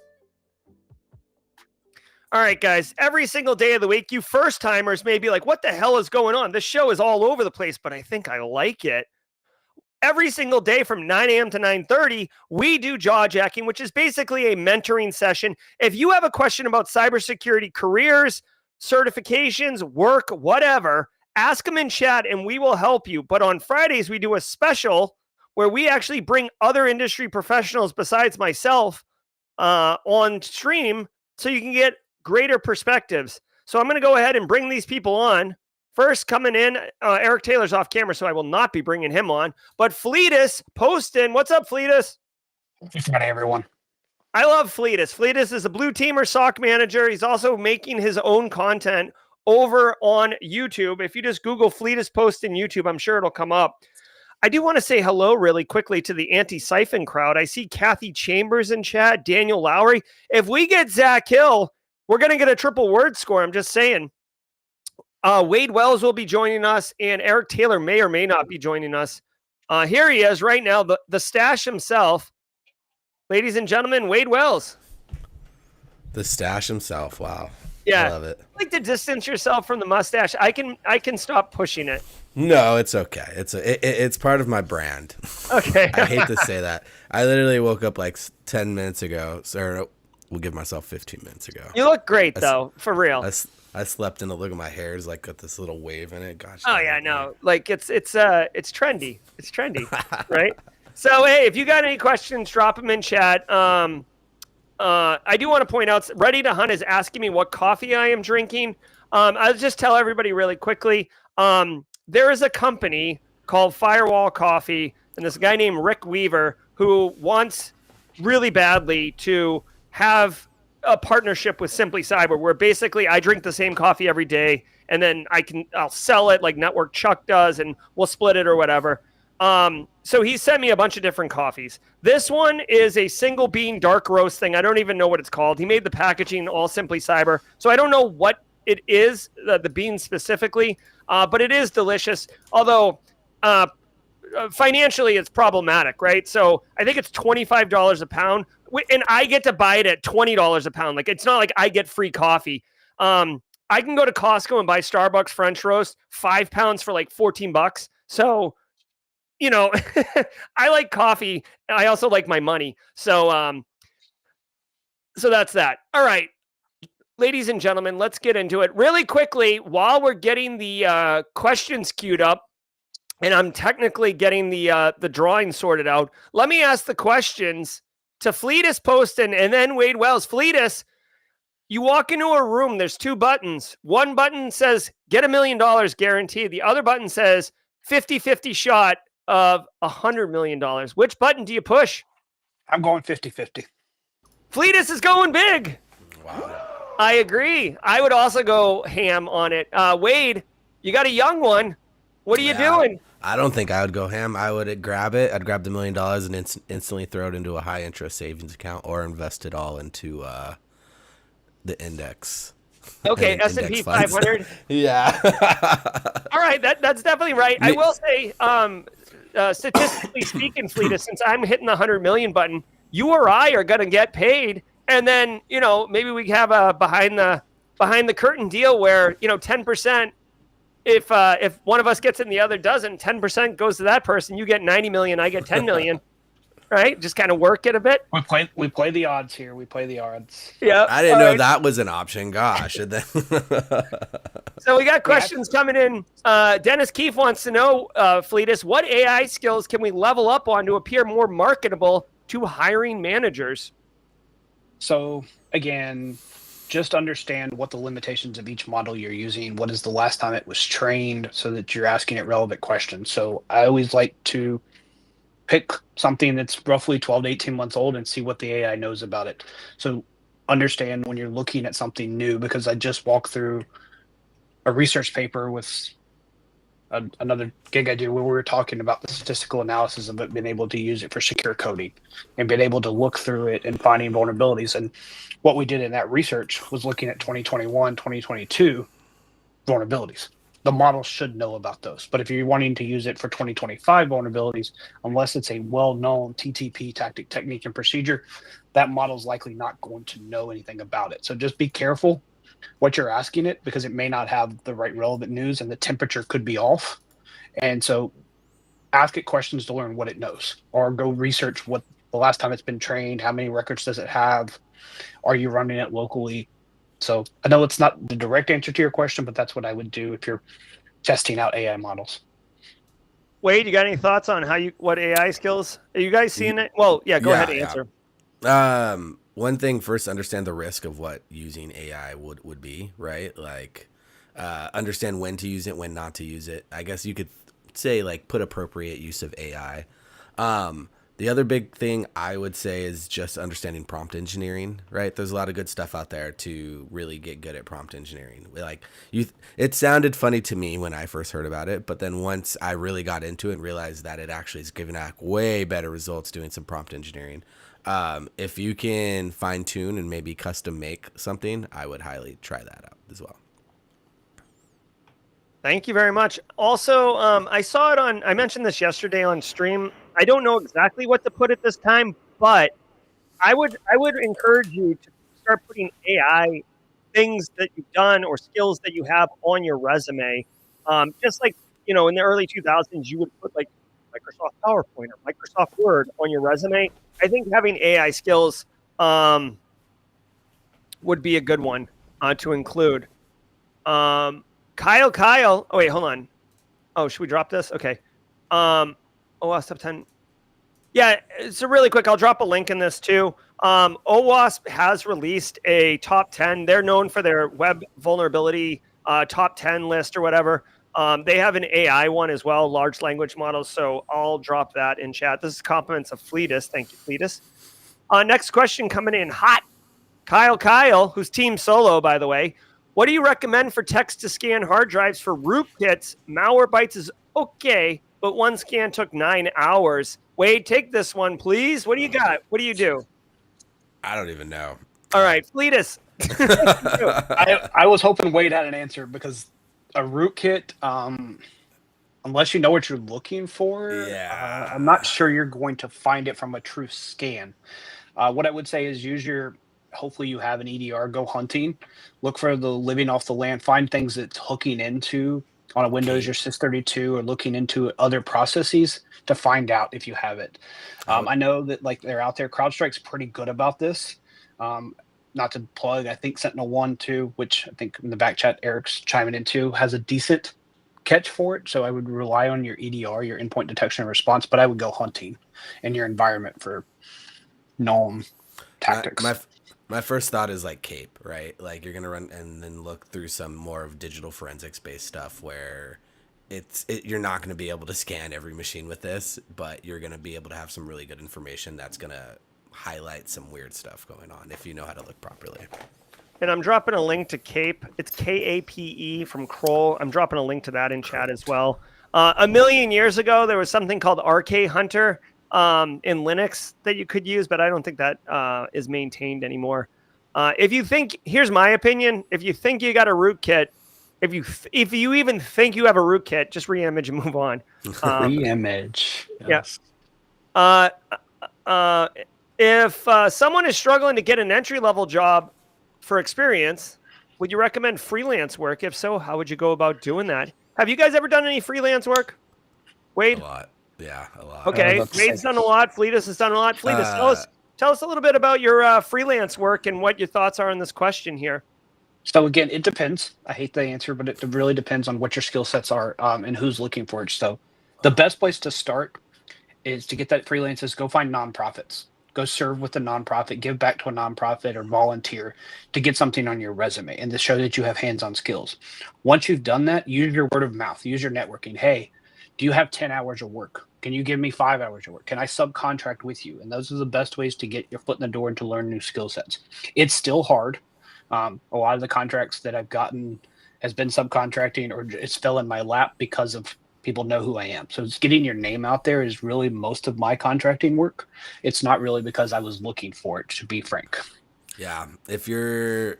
All right, guys, every single day of the week, you first-timers may be like, what the hell is going on? This show is all over the place, but I think I like it. Every single day from 9 a.m. to 9:30, we do JawJacking, which is basically a mentoring session. If you have a question about cybersecurity careers, certifications, work, whatever, ask them in chat and we will help you. But on Fridays, we do a special where we actually bring other industry professionals besides myself on stream so you can get greater perspectives. So I'm going to go ahead and bring these people on. First coming in, Eric Taylor's off camera, so I will not be bringing him on. But Fleetus posting. What's up, Fleetus? Hi, everyone. I love Fleetus. Fleetus is a blue teamer SOC manager. He's also making his own content over on YouTube. If you just Google Fleetus post in YouTube, I'm sure it'll come up. I do want to say hello really quickly to the Antisyphon crowd. I see Kathy Chambers in chat, Daniel Lowry. If we get Zach Hill, we're going to get a triple word score. I'm just saying. Wade Wells will be joining us, and Eric Taylor may or may not be joining us. Here he is right now, the stash himself. Ladies and gentlemen, Wade Wells. The stash himself. Wow. Yeah. I love it. Like to distance yourself from the mustache. I can stop pushing it. No, it's okay. It's part of my brand. Okay. I hate to say that. I literally woke up like 10 minutes ago. So we'll give myself 15 minutes ago. You look great though, for real. I slept in. Look at my hair is like got this little wave in it. Gosh. Oh yeah, no. Like it's trendy. It's trendy, right? So hey, if you got any questions, drop them in chat. I do want to point out, Ready to Hunt is asking me what coffee I am drinking. I'll just tell everybody really quickly. There is a company called Firewall Coffee, and this guy named Rick Weaver who wants really badly to have a partnership with Simply Cyber, where basically I drink the same coffee every day, and then I'll sell it like Network Chuck does, and we'll split it or whatever. So he sent me a bunch of different coffees. This one is a single bean dark roast thing. I don't even know what it's called. He made the packaging all Simply Cyber. So I don't know what it is, the bean specifically, but it is delicious. Although financially it's problematic, right? So I think it's $25 a pound, and I get to buy it at $20 a pound. Like, it's not like I get free coffee. I can go to Costco and buy Starbucks French roast, 5 pounds for like $14. So, you know, I like coffee. I also like my money. So, so that's that. All right, ladies and gentlemen, let's get into it really quickly while we're getting the questions queued up. And I'm technically getting the drawing sorted out. Let me ask the questions to Fleetus Poston and then Wade Wells. Fleetus, you walk into a room, there's 2 buttons. One button says, get $1 million guaranteed. The other button says 50-50 shot of $100 million. Which button do you push? I'm going 50-50. Fleetus is going big. Wow. I agree. I would also go ham on it. Wade, you got a young one. What are you doing? I don't think I would go ham. I would grab it. I'd grab the $1 million and instantly throw it into a high interest savings account or invest it all into the index. Okay, S&P 500. Yeah. All right, that's definitely right. I will say, statistically speaking, Fleeta, since I'm hitting the 100 million button, you or I are going to get paid, and then maybe we have a behind the curtain deal where 10%. If one of us gets it and the other doesn't, 10% goes to that person. You get 90 million, I get 10 million. Right? Just kind of work it a bit. We play the odds here. We play the odds. Yeah. I didn't know that was an option. Gosh. So we got questions coming in. Dennis Keefe wants to know, Fleetus, what AI skills can we level up on to appear more marketable to hiring managers? So again, just understand what the limitations of each model you're using. What is the last time it was trained, so that you're asking it relevant questions. So I always like to pick something that's roughly 12 to 18 months old and see what the AI knows about it. So understand when you're looking at something new, because I just walked through a research paper with another gig I do where we were talking about the statistical analysis of it, being able to use it for secure coding and being able to look through it and finding vulnerabilities. And what we did in that research was looking at 2021, 2022 vulnerabilities. The model should know about those. But if you're wanting to use it for 2025 vulnerabilities, unless it's a well-known TTP tactic, technique, and procedure, that model is likely not going to know anything about it. So just be careful what you're asking it, because it may not have the right relevant news and the temperature could be off. And so ask it questions to learn what it knows, or go research what the last time it's been trained, how many records does it have, are you running it locally? So I know it's not the direct answer to your question, but that's what I would do if you're testing out AI models. Wade, you got any thoughts on what AI skills? Are you guys seeing it? Well, yeah, go ahead and answer. One thing first, understand the risk of what using AI would be, right? Like, understand when to use it, when not to use it. I guess you could say, like, put appropriate use of AI. The other big thing I would say is just understanding prompt engineering, right? There's a lot of good stuff out there to really get good at prompt engineering. Like, it sounded funny to me when I first heard about it, but then once I really got into it and realized that it actually is giving out way better results doing some prompt engineering. If you can fine tune and maybe custom make something, I would highly try that out as well. Thank you very much. Also, I saw it I mentioned this yesterday on stream. I don't know exactly what to put at this time, but I would encourage you to start putting AI things that you've done or skills that you have on your resume. Just like, in the early 2000s, you would put like Microsoft PowerPoint or Microsoft Word on your resume. I think having AI skills would be a good one to include. Kyle. Oh, wait, hold on. Oh, should we drop this? Okay. OWASP top 10. Yeah, so really quick, I'll drop a link in this too. OWASP has released a top 10. They're known for their web vulnerability top 10 list or whatever. They have an AI one as well, large language models. So I'll drop that in chat. This is compliments of Fleetus. Thank you, Fleetus. Next question coming in hot. Kyle, who's team solo, by the way. What do you recommend for text to scan hard drives for rootkits? Malwarebytes is okay, but one scan took 9 hours. Wade, take this one, please. What do you got? What do you do? I don't even know. All right, Fleetus. I was hoping Wade had an answer, because a rootkit, unless you know what you're looking for, I'm not sure you're going to find it from a true scan. What I would say is hopefully you have an EDR, go hunting, look for the living off the land, find things that's hooking into on a Windows, your Sys32, or looking into other processes to find out if you have it. I know that they're out there. CrowdStrike's pretty good about this. Not to plug, I think Sentinel-1 too, which I think in the back chat Eric's chiming into, has a decent catch for it. So I would rely on your EDR, your endpoint detection and response, but I would go hunting in your environment for known tactics. My first thought is like CAPE, right? Like you're going to run and then look through some more of digital forensics based stuff where you're not going to be able to scan every machine with this, but you're going to be able to have some really good information that's going to highlight some weird stuff going on if you know how to look properly. And I'm dropping a link to CAPE. It's KAPE from Kroll. I'm dropping a link to that in chat as well. A million years ago, there was something called RK Hunter in Linux that you could use, but I don't think that is maintained anymore. Here's my opinion. If you think you got a rootkit, if you even think you have a rootkit, just reimage and move on. Reimage. Yes. If someone is struggling to get an entry-level job for experience, would you recommend freelance work? If so, how would you go about doing that? Have you guys ever done any freelance work? Wade? A lot. Yeah, a lot. Okay, Wade's done a lot. Fleetus has done a lot. Fleetus, tell us a little bit about your freelance work and what your thoughts are on this question here. So again, it depends. I hate the answer, but it really depends on what your skill sets are and who's looking for it. So the best place to start is to get that freelance is go find nonprofits. Go serve with a nonprofit, give back to a nonprofit, or volunteer to get something on your resume and to show that you have hands-on skills. Once you've done that, use your word of mouth, use your networking. Hey, do you have 10 hours of work Can you give me 5 hours of work? Can I subcontract with you? And those are the best ways to get your foot in the door and to learn new skill sets. It's still hard. A lot of the contracts that I've gotten has been subcontracting, or it's fell in my lap because of people know who I am. So it's getting your name out there is really most of my contracting work. It's not really because I was looking for it, to be frank. Yeah. If you're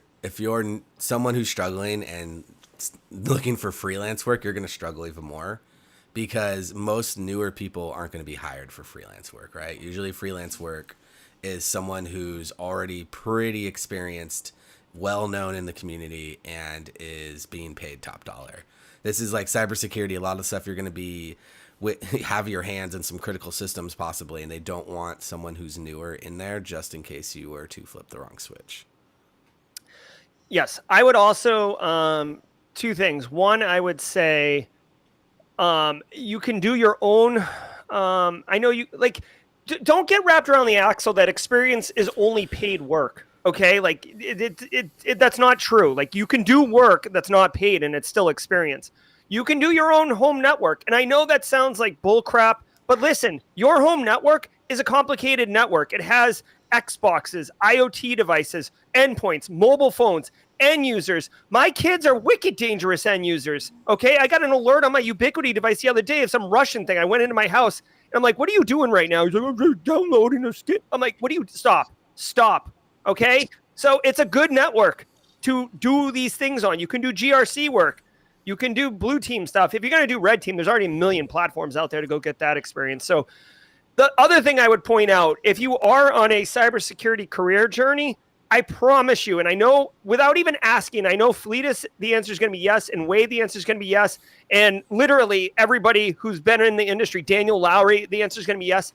someone who's struggling and looking for freelance work, you're going to struggle even more, because most newer people aren't going to be hired for freelance work, right? Usually freelance work is someone who's already pretty experienced, well known in the community, and is being paid top dollar. This is like cybersecurity. A lot of stuff you're going to be have your hands in some critical systems possibly, and they don't want someone who's newer in there just in case you were to flip the wrong switch. Yes, I would also two things. One, I would say you can do your own. I know you like. Don't get wrapped around the axle that experience is only paid work. Okay, like that's not true. Like, you can do work that's not paid and it's still experience. You can do your own home network. And I know that sounds like bull crap, but listen, your home network is a complicated network. It has Xboxes, IoT devices, endpoints, mobile phones, end users. My kids are wicked dangerous end users. Okay, I got an alert on my Ubiquity device the other day of some Russian thing. I went into my house and I'm like, what are you doing right now? He's like, I'm downloading a skit. I'm like, what do you, stop. Okay, so it's a good network to do these things on. You can do GRC work. You can do blue team stuff. If you're going to do red team, there's already a million platforms out there to go get that experience. So the other thing I would point out, if you are on a cybersecurity career journey, I promise you, and I know without even asking, I know Fleetus, the answer is going to be yes, and Wade, the answer is going to be yes, and literally everybody who's been in the industry, Daniel Lowry, the answer is going to be yes.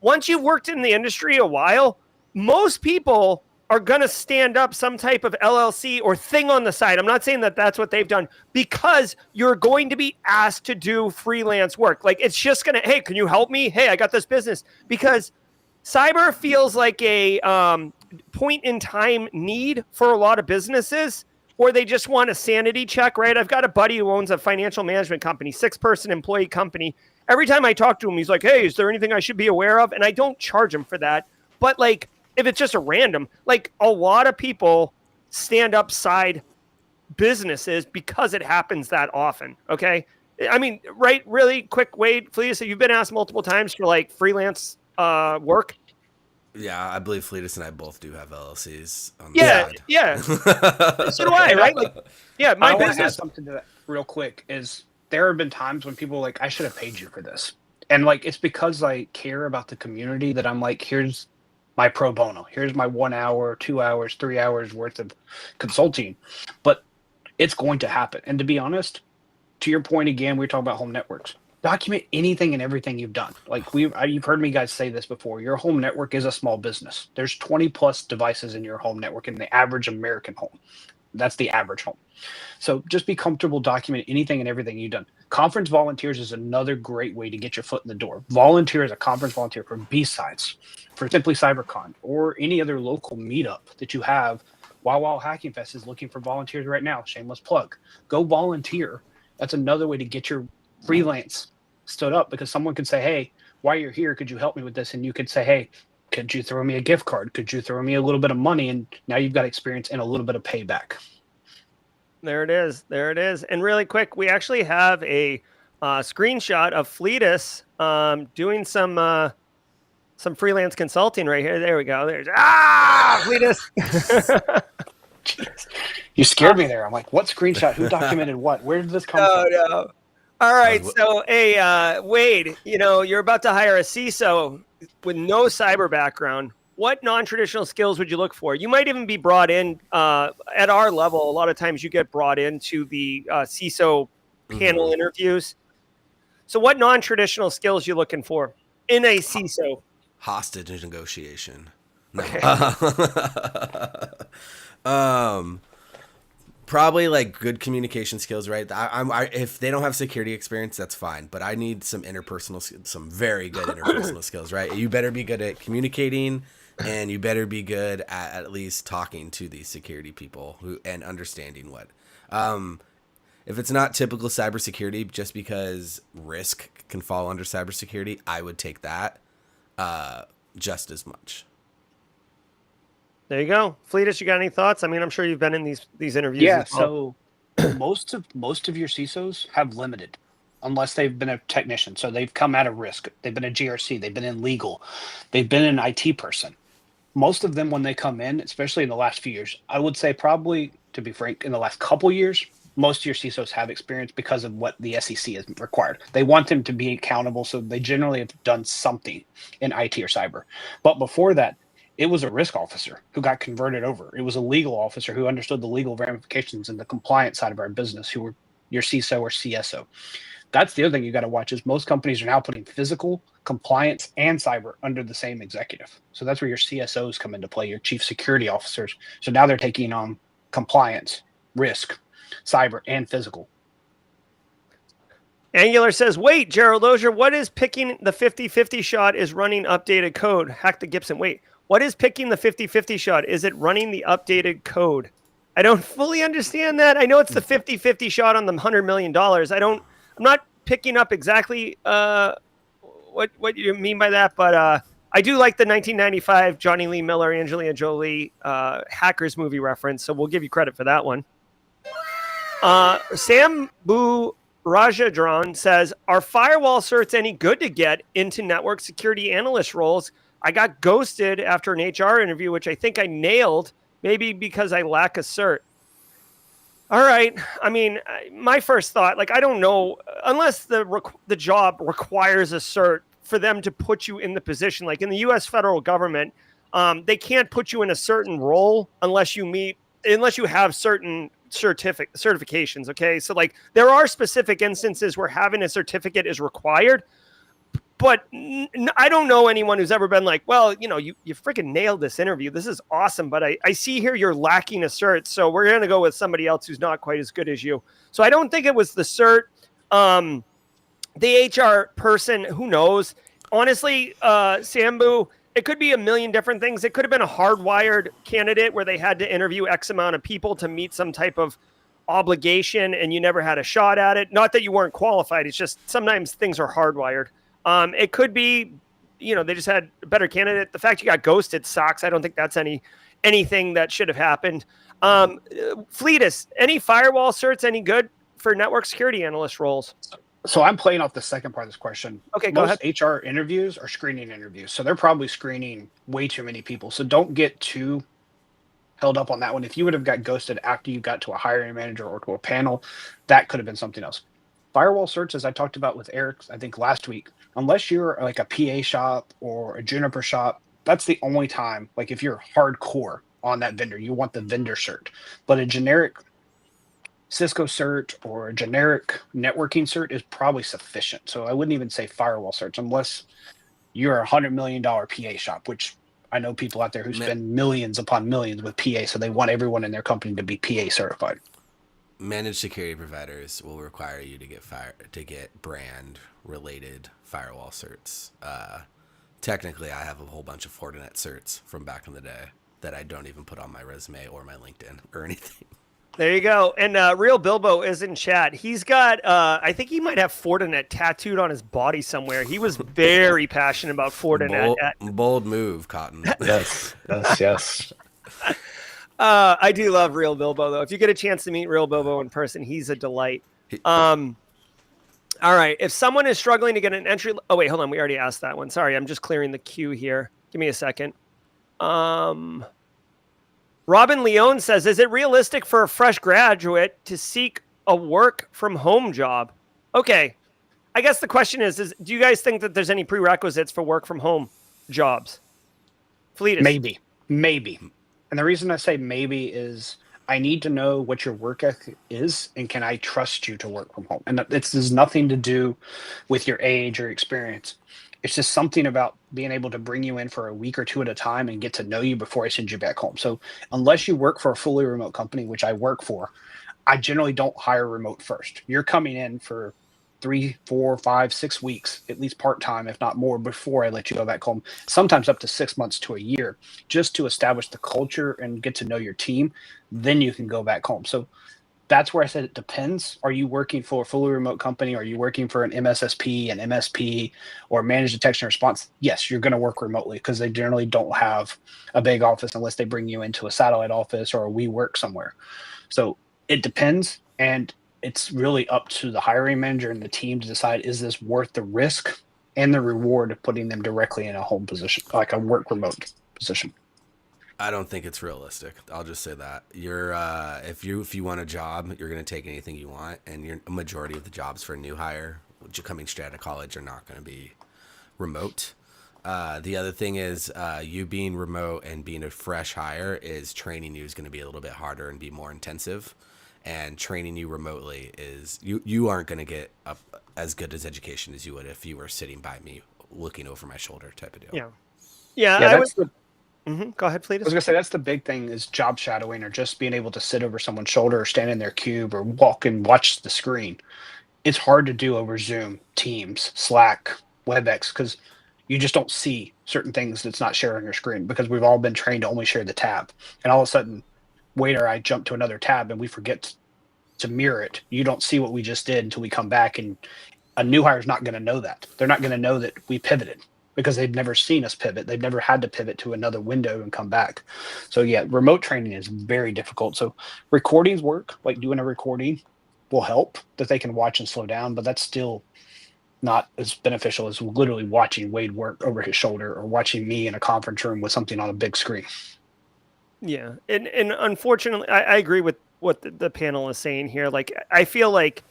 Once you've worked in the industry a while, most people are going to stand up some type of LLC or thing on the side. I'm not saying that that's what they've done, because you're going to be asked to do freelance work. Like, it's just going to, hey, can you help me? Hey, I got this business. Because cyber feels like a point in time need for a lot of businesses, or they just want a sanity check, right? I've got a buddy who owns a financial management company, 6-person employee company. Every time I talk to him, he's like, hey, is there anything I should be aware of? And I don't charge him for that. But like, if it's just a random, like, a lot of people stand up side businesses because it happens that often. Okay. I mean, right. Really quick, Wade, please. So you've been asked multiple times for like freelance work. Yeah, I believe Fleetus and I both do have LLCs on the Yeah. side. Yeah. So do I, right? Like, yeah, my I want to add business. something to that real quick. Is there have been times when people are like, I should have paid you for this. And like, it's because I care about the community that I'm like, here's my pro bono. Here's my 1 hour, 2 hours, 3 hours worth of consulting. But it's going to happen. And to be honest, to your point again, we were talking about home networks. Document anything and everything you've done. Like, you've heard me guys say this before. Your home network is a small business. There's 20 plus devices in your home network in the average American home. That's the average home. So just be comfortable documenting anything and everything you've done. Conference volunteers is another great way to get your foot in the door. Volunteer as a conference volunteer for B-Sides, for Simply CyberCon, or any other local meetup that you have. Wow Hacking Fest is looking for volunteers right now. Shameless plug. Go volunteer. That's another way to get your freelance stood up, because someone could say, hey, while you're here, could you help me with this? And you could say, hey, could you throw me a gift card? Could you throw me a little bit of money? And now you've got experience and a little bit of payback. There it is. There it is. And really quick, we actually have a screenshot of Fleetus doing some freelance consulting right here. There we go. There's Fleetus. You scared me there. I'm like, what screenshot? Who documented what? Where did this come from? No. All right. So, hey, Wade, you're about to hire a CISO with no cyber background. What non-traditional skills would you look for? You might even be brought in at our level. A lot of times you get brought into the CISO panel interviews. So what non-traditional skills you looking for in a CISO? Hostage negotiation. No. Okay. Probably like good communication skills, right? If they don't have security experience, that's fine. But I need some some very good interpersonal skills, right? You better be good at communicating, and you better be good at least talking to these security people and understanding what. If it's not typical cybersecurity, just because risk can fall under cybersecurity, I would take that just as much. There you go. Fleetus, you got any thoughts? I mean, I'm sure you've been in these interviews. Yeah, as well. so most of your CISOs have limited, unless they've been a technician. So they've come out of risk. They've been a GRC. They've been in legal. They've been an IT person. Most of them, when they come in, especially in the last few years, I would say probably, to be frank, in the last couple years, most of your CISOs have experience because of what the SEC has required. They want them to be accountable, so they generally have done something in IT or cyber. But before that, it was a risk officer who got converted over. It was a legal officer who understood the legal ramifications and the compliance side of our business, who were your CISO or CSO. That's the other thing you got to watch is most companies are now putting physical, compliance, and cyber under the same executive. So that's where your CSOs come into play, your chief security officers. So now they're taking on compliance, risk, cyber, and physical. Angular says, wait, Gerald Auger, what is picking the 50-50 shot is running updated code? Hack the Gibson. Wait, what is picking the 50-50 shot? Is it running the updated code? I don't fully understand that. I know it's the 50-50 shot on the $100 million. I'm not picking up exactly what you mean by that, but I do like the 1995 Johnny Lee Miller, Angelina Jolie Hackers movie reference, so we'll give you credit for that one. Sambu Rajadran says, are firewall certs any good to get into network security analyst roles? I got ghosted after an HR interview, which I think I nailed, maybe because I lack a cert. All right. I mean, my first thought, like, I don't know, unless the job requires a cert for them to put you in the position, like in the U.S. federal government, they can't put you in a certain role unless you have certain certifications. Okay. So like there are specific instances where having a certificate is required, but I don't know anyone who's ever been like, well, you freaking nailed this interview. This is awesome. But I see here you're lacking a cert. So we're going to go with somebody else who's not quite as good as you. So I don't think it was the cert. The HR person, who knows? Honestly, Sambu, it could be a million different things. It could have been a hardwired candidate where they had to interview X amount of people to meet some type of obligation and you never had a shot at it. Not that you weren't qualified. It's just sometimes things are hardwired. It could be, they just had a better candidate. The fact you got ghosted sucks. I don't think that's anything that should have happened. Fleetus, any firewall certs any good for network security analyst roles? So I'm playing off the second part of this question. Okay, go ahead. Most HR interviews are screening interviews. So they're probably screening way too many people. So don't get too held up on that one. If you would have got ghosted after you got to a hiring manager or to a panel, that could have been something else. Firewall certs, as I talked about with Eric, I think last week, unless you're like a PA shop or a Juniper shop, that's the only time, like if you're hardcore on that vendor, you want the vendor cert. But a generic Cisco cert or a generic networking cert is probably sufficient. So I wouldn't even say firewall certs unless you're a $100 million PA shop, which I know people out there who spend millions upon millions with PA. So they want everyone in their company to be PA certified. Managed security providers will require you to get brand related firewall certs. Technically, I have a whole bunch of Fortinet certs from back in the day that I don't even put on my resume or my LinkedIn or anything. There you go. And Real Bilbo is in chat. He's got, I think he might have Fortinet tattooed on his body somewhere. He was very passionate about Fortinet. Bold move, Cotton. Yes. I do love Real Bilbo, though. If you get a chance to meet Real Bilbo in person, he's a delight. All right. If someone is struggling to get an entry... Oh, wait, hold on. We already asked that one. Sorry, I'm just clearing the queue here. Give me a second. Robin Leone says, is it realistic for a fresh graduate to seek a work from home job? Okay. I guess the question is do you guys think that there's any prerequisites for work from home jobs? Fleetus. Maybe. And the reason I say maybe is I need to know what your work ethic is and can I trust you to work from home? And this has nothing to do with your age or experience. It's just something about being able to bring you in for a week or two at a time and get to know you before I send you back home. So unless you work for a fully remote company, which I work for, I generally don't hire remote first. You're coming in for 3, 4, 5, 6 weeks, at least part-time, if not more, before I let you go back home, sometimes up to 6 months to a year, just to establish the culture and get to know your team. Then you can go back home. So that's where I said it depends. Are you working for a fully remote company? Are you working for an MSSP, an MSP, or managed detection and response? Yes, you're going to work remotely because they generally don't have a big office unless they bring you into a satellite office or a WeWork somewhere. So it depends, and it's really up to the hiring manager and the team to decide, is this worth the risk and the reward of putting them directly in a home position, like a work remote position. I don't think it's realistic. I'll just say that. You're if you want a job, you're going to take anything you want, and a majority of the jobs for a new hire, which are coming straight out of college, are not going to be remote. The other thing is you being remote and being a fresh hire is training you is going to be a little bit harder and be more intensive. And training you remotely is you aren't going to get as good as education as you would if you were sitting by me looking over my shoulder type of deal. Yeah, Go ahead, please. I was gonna say that's the big thing is job shadowing, or just being able to sit over someone's shoulder or stand in their cube or walk and watch the screen. It's hard to do over Zoom, Teams, Slack, WebEx, because you just don't see certain things that's not sharing your screen, because we've all been trained to only share the tab. And all of a sudden, waiter, I jump to another tab and we forget to mirror it. You don't see what we just did until we come back, and a new hire is not going to know that. They're not going to know that we pivoted, because they've never seen us pivot. They've never had to pivot to another window and come back. So yeah, remote training is very difficult. So recordings work, like doing a recording will help that they can watch and slow down, but that's still not as beneficial as literally watching Wade work over his shoulder or watching me in a conference room with something on a big screen. Yeah. And unfortunately, I agree with what the panel is saying here. Like, I feel like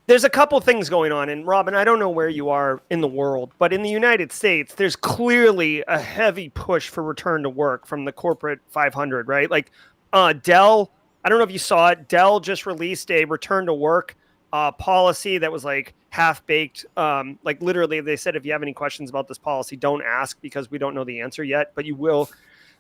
there's a couple things going on, and Robin, I don't know where you are in the world, but in the United States, there's clearly a heavy push for return to work from the corporate 500, right? Like Dell, I don't know if you saw it. Dell just released a return to work policy that was like half baked. Like literally, they said, if you have any questions about this policy, don't ask because we don't know the answer yet, but you will.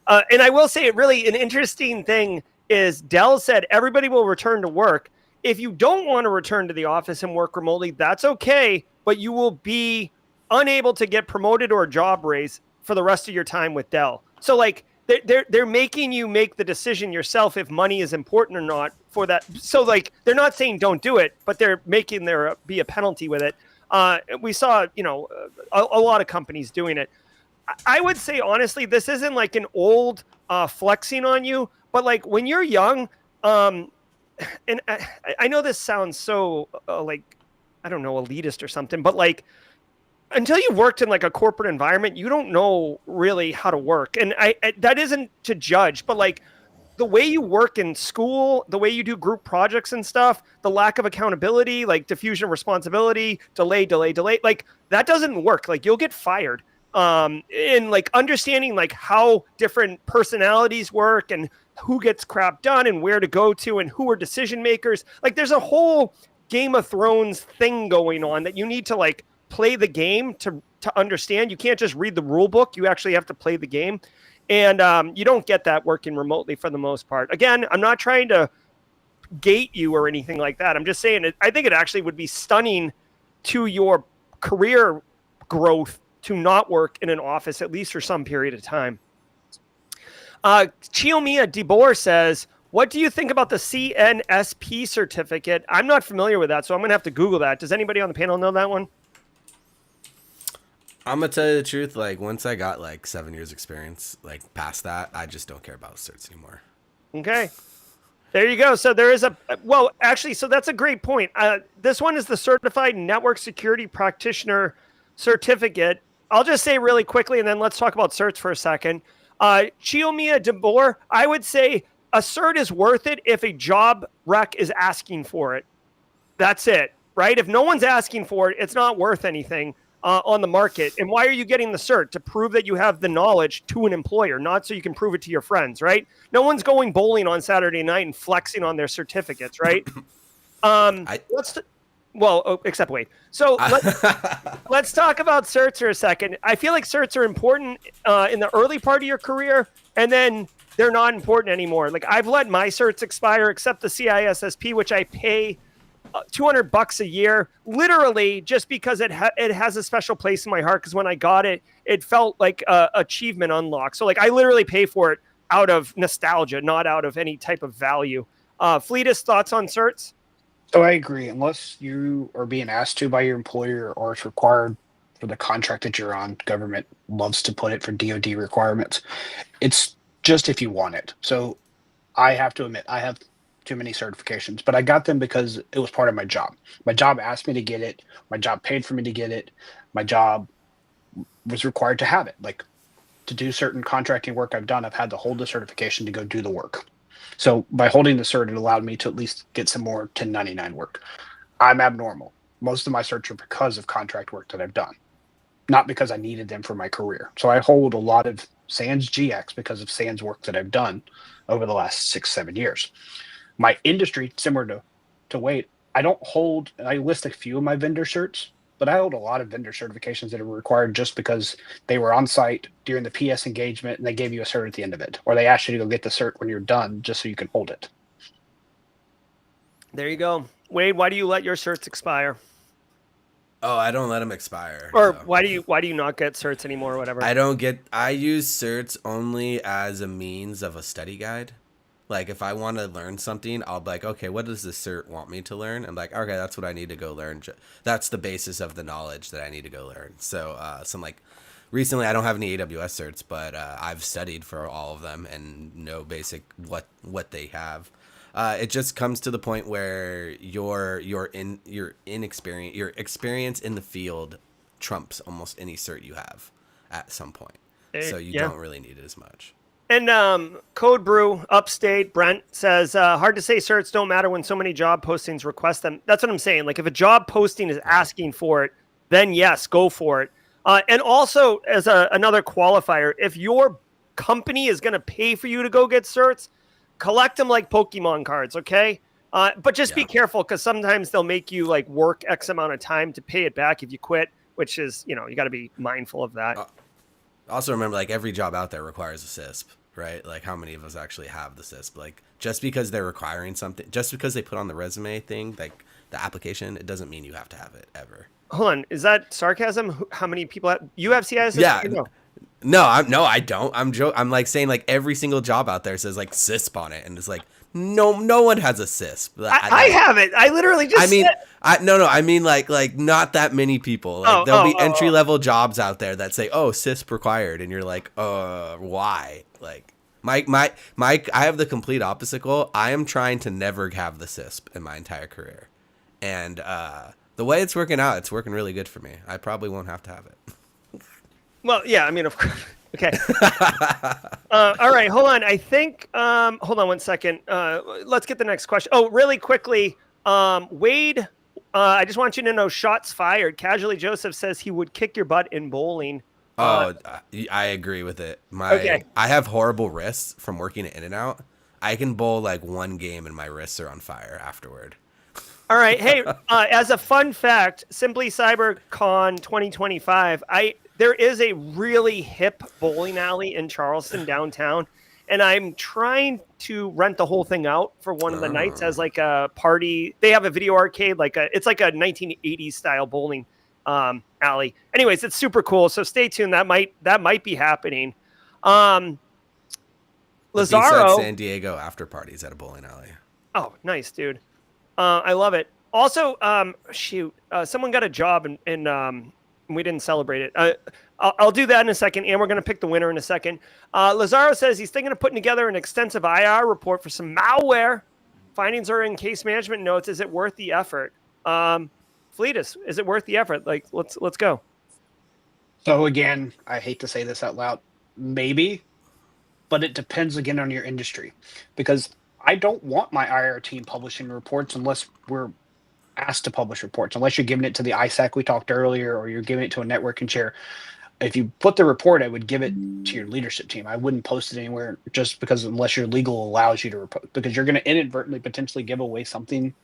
And I will say it really an interesting thing is Dell said everybody will return to work. If you don't want to return to the office and work remotely, that's okay, but you will be unable to get promoted or a job raise for the rest of your time with Dell. So like they're making you make the decision yourself if money is important or not for that. So like they're not saying don't do it, but they're making there be a penalty with it. We saw, a lot of companies doing it. I would say, honestly, this isn't like an old flexing on you, but like when you're young, and I know this sounds so like, I don't know, elitist or something, but like until you worked in like a corporate environment, you don't know really how to work. And I that isn't to judge, but like the way you work in school, the way you do group projects and stuff, the lack of accountability, like diffusion of responsibility, delay, like that doesn't work. Like you'll get fired. And like understanding like how different personalities work and who gets crap done and where to go to and who are decision makers. Like there's a whole Game of Thrones thing going on that you need to like play the game to understand. You can't just read the rule book. You actually have to play the game. And you don't get that working remotely for the most part. Again, I'm not trying to gate you or anything like that. I'm just saying I think it actually would be stunning to your career growth to not work in an office, at least for some period of time. Chiomia DeBoer says, what do you think about the CNSP certificate? I'm not familiar with that, so I'm going to have to Google that. Does anybody on the panel know that one? I'm going to tell you the truth. Like, once I got like 7 years experience, like past that, I just don't care about certs anymore. Okay. There you go. So there is so that's a great point. This one is the Certified Network Security Practitioner Certificate. I'll just say really quickly, and then let's talk about certs for a second. Chiomia DeBoer, I would say a cert is worth it if a job rec is asking for it. That's it, right? If no one's asking for it, it's not worth anything on the market. And why are you getting the cert? To prove that you have the knowledge to an employer, not so you can prove it to your friends, right? No one's going bowling on Saturday night and flexing on their certificates, right? Except Wade. So let's talk about certs for a second. I feel like certs are important in the early part of your career, and then they're not important anymore. Like I've let my certs expire, except the CISSP, which I pay $200 a year, literally just because it has a special place in my heart. Because when I got it, it felt like achievement unlock. So like I literally pay for it out of nostalgia, not out of any type of value. Fleetus, thoughts on certs? So I agree. Unless you are being asked to by your employer or it's required for the contract that you're on, government loves to put it for DoD requirements. It's just if you want it. So I have to admit, I have too many certifications, but I got them because it was part of my job. My job asked me to get it. My job paid for me to get it. My job was required to have it. Like to do certain contracting work I've done, I've had to hold the certification to go do the work. So by holding the cert, it allowed me to at least get some more 1099 work. I'm abnormal. Most of my certs are because of contract work that I've done, not because I needed them for my career. So I hold a lot of SANS GX because of SANS work that I've done over the last 6-7 years. My industry, similar to Wade, I don't hold, I list a few of my vendor certs, but I hold a lot of vendor certifications that are required just because they were on site during the PS engagement and they gave you a cert at the end of it, or they asked you to go get the cert when you're done just so you can hold it. There you go. Wade, why do you let your certs expire? Oh, I don't let them expire. Or so. why do you not get certs anymore or whatever? I use certs only as a means of a study guide. Like if I want to learn something, I'll be like, okay, what does the cert want me to learn? I'm like, okay, that's what I need to go learn. That's the basis of the knowledge that I need to go learn. So, recently I don't have any AWS certs, but I've studied for all of them and know basic what they have. It just comes to the point where your experience in the field trumps almost any cert you have at some point. So you don't really need it as much. And Code Brew Upstate Brent says, hard to say certs don't matter when so many job postings request them. That's what I'm saying. Like if a job posting is asking for it, then yes, go for it. And also as another qualifier, if your company is going to pay for you to go get certs, collect them like Pokemon cards, okay? But just be careful because sometimes they'll make you like work X amount of time to pay it back if you quit, which is, you got to be mindful of that. Also remember, like every job out there requires a CISP, right? Like how many of us actually have the CISP? Like just because they're requiring something, just because they put on the resume thing, like the application, it doesn't mean you have to have it ever. Hold on. Is that sarcasm? How many people you have CISP? Yeah. No, I don't. I'm like saying like every single job out there says like CISP on it, and it's like no one has a CISP. I have it. I literally just. I mean like not that many people. Like there'll be entry level jobs out there that say CISP required, and you're like, why? Like I have the complete opposite goal. I am trying to never have the CISP in my entire career, and the way it's working out, it's working really good for me. I probably won't have to have it. Well, yeah, I mean, of course. Okay. All right, hold on. I think, hold on one second. Let's get the next question. Oh, really quickly, Wade, I just want you to know, shots fired. Casually Joseph says he would kick your butt in bowling. I agree with it. I have horrible wrists from working at In-N-Out. I can bowl like one game and my wrists are on fire afterward. All right. Hey, as a fun fact, Simply CyberCon 2025, there is a really hip bowling alley in Charleston downtown, and I'm trying to rent the whole thing out for one of the nights as like a party. They have a video arcade, it's like a 1980s style bowling alley. Anyways, it's super cool. So stay tuned. That might be happening. Lazaro, San Diego after parties at a bowling alley. Oh, nice, dude. I love it. Also, someone got a job and we didn't celebrate it. I'll do that in a second, and we're going to pick the winner in a second. Lazaro says he's thinking of putting together an extensive IR report for some malware. Findings are in case management notes. Is it worth the effort? Fleetus, is it worth the effort? Like, let's go. So again, I hate to say this out loud, maybe, but it depends again on your industry, because I don't want my IR team publishing reports unless we're asked to publish reports, unless you're giving it to the ISAC we talked earlier, or you're giving it to a networking chair. If you put the report, I would give it to your leadership team. I wouldn't post it anywhere just because unless your legal allows you to report, because you're going to inadvertently potentially give away something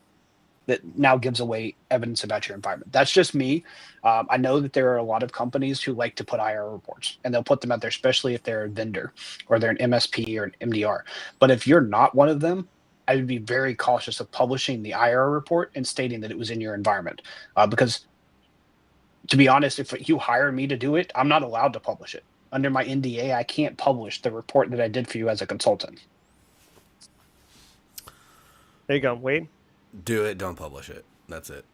that now gives away evidence about your environment. That's just me. I know that there are a lot of companies who like to put IR reports, and they'll put them out there, especially if they're a vendor or they're an MSP or an MDR. But if you're not one of them, I would be very cautious of publishing the IR report and stating that it was in your environment. Because to be honest, if you hire me to do it, I'm not allowed to publish it. Under my NDA, I can't publish the report that I did for you as a consultant. There you go, Wade. Do it. Don't publish it. That's it.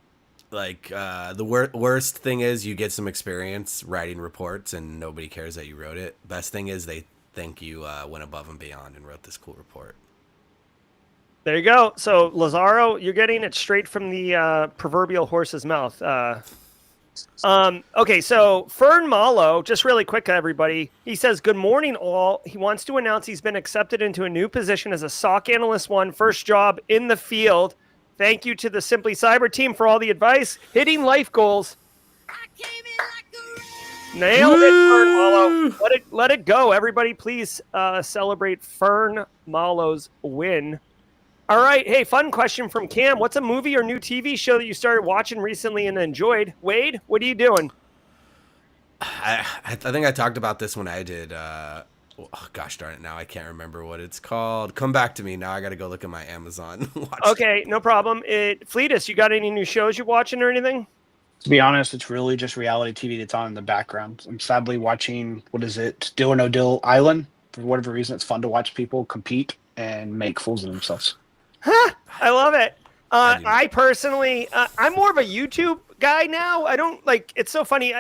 Like the worst thing is you get some experience writing reports and nobody cares that you wrote it. Best thing is they think you went above and beyond and wrote this cool report. There you go. So Lazaro, you're getting it straight from the proverbial horse's mouth. Okay, so Fern Malo, just really quick, everybody. He says, "Good morning, all." He wants to announce he's been accepted into a new position as a SOC Analyst 1, first job in the field. Thank you to the Simply Cyber team for all the advice. Hitting life goals. Nailed it, Fern Malo. Let it go. Everybody, please celebrate Fern Malo's win. All right. Hey, fun question from Cam. What's a movie or new TV show that you started watching recently and enjoyed? Wade, what are you doing? I think I talked about this when I did. Gosh darn it! Now I can't remember what it's called. Come back to me. Now I got to go look at my Amazon. Okay, no problem. Fleetus, you got any new shows you're watching or anything? To be honest, it's really just reality TV that's on in the background. I'm sadly watching, what is it, Deal or No Deal Island. For whatever reason, it's fun to watch people compete and make fools of themselves. I love it. I personally, I'm more of a YouTube guy now. I don't like. It's so funny.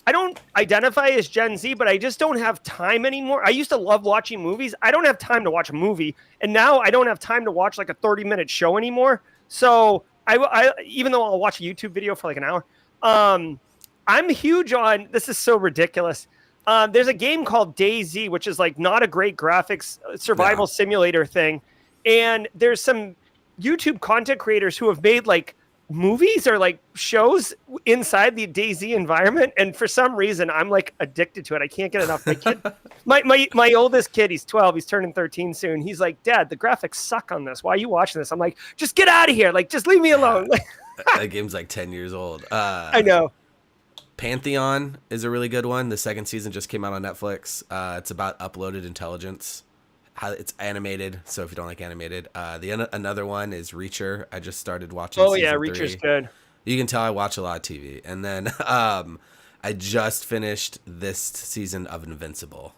I don't identify as Gen Z, but I just don't have time anymore. I used to love watching movies. I don't have time to watch a movie, and now I don't have time to watch like a 30-minute show anymore. So I even though I'll watch a YouTube video for like an hour, I'm huge on. This is so ridiculous. There's a game called DayZ, which is like not a great graphics survival simulator thing. And there's some YouTube content creators who have made like movies or like shows inside the DayZ environment. And for some reason, I'm like addicted to it. I can't get enough. My kid, my oldest kid, he's 12. He's turning 13 soon. He's like, "Dad, the graphics suck on this. Why are you watching this?" I'm like, "Just get out of here. Like, just leave me alone." That game's like 10 years old. I know. Pantheon is a really good one. The second season just came out on Netflix. It's about uploaded intelligence. It's animated, so if you don't like animated, another one is Reacher. I just started watching. Oh yeah, Reacher's good. You can tell I watch a lot of TV, and then I just finished this season of Invincible,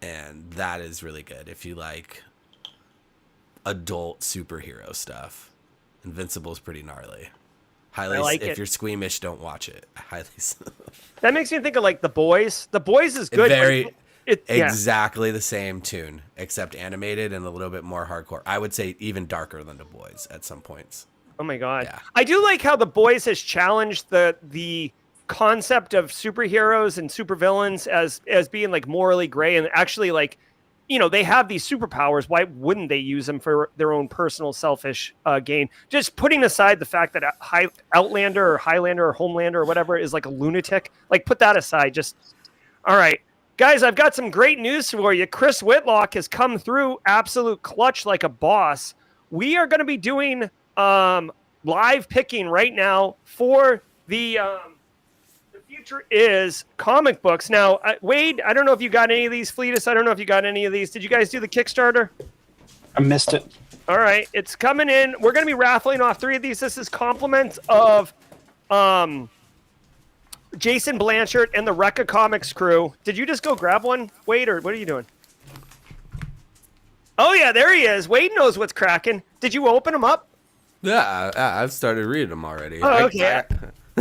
and that is really good. If you like adult superhero stuff, Invincible is pretty gnarly. If you're squeamish, don't watch it. That makes me think of like The Boys. The Boys is good. Exactly the same tune, except animated and a little bit more hardcore. I would say even darker than The Boys at some points. Oh my God. Yeah. I do like how The Boys has challenged the concept of superheroes and supervillains as being like morally gray, and actually like, they have these superpowers. Why wouldn't they use them for their own personal selfish gain? Just putting aside the fact that Outlander or Highlander or Homelander or whatever is like a lunatic, like put that aside. All right. Guys, I've got some great news for you. Chris Whitlock has come through absolute clutch like a boss. We are going to be doing live picking right now for the future is comic books. Now, Wade, I don't know if you got any of these. Fleetus, I don't know if you got any of these. Did you guys do the Kickstarter? I missed it. All right, it's coming in. We're going to be raffling off 3 of these. This is compliments of Jason Blanchard and the Rekka Comics crew. Did you just go grab one, Wade, or what are you doing? Oh, yeah, there he is. Wade knows what's cracking. Did you open them up? Yeah, I've started reading them already. Oh, okay.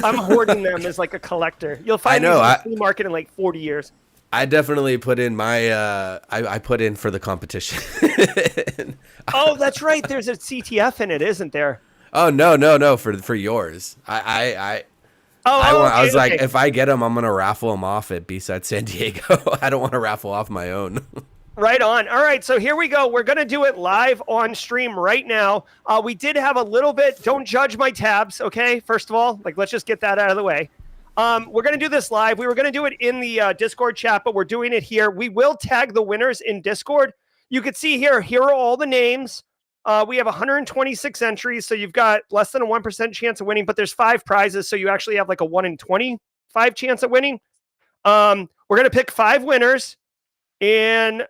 I'm hoarding them as like a collector. You'll find these in the flea market in like 40 years. I definitely put in my I put in for the competition. Oh, that's right. There's a CTF in it, isn't there? Oh, no, for yours. I was like, if I get them, I'm going to raffle them off at B-Side San Diego. I don't want to raffle off my own. Right on. All right, so here we go. We're going to do it live on stream right now. We did have a little bit, don't judge my tabs, okay? First of all, let's just get that out of the way. We're going to do this live. We were going to do it in the Discord chat, but we're doing it here. We will tag the winners in Discord. You can see here are all the names. We have 126 entries, so you've got less than a 1% chance of winning, but there's 5 prizes, so you actually have like a 1 in 25 chance of winning. We're going to pick 5 winners, and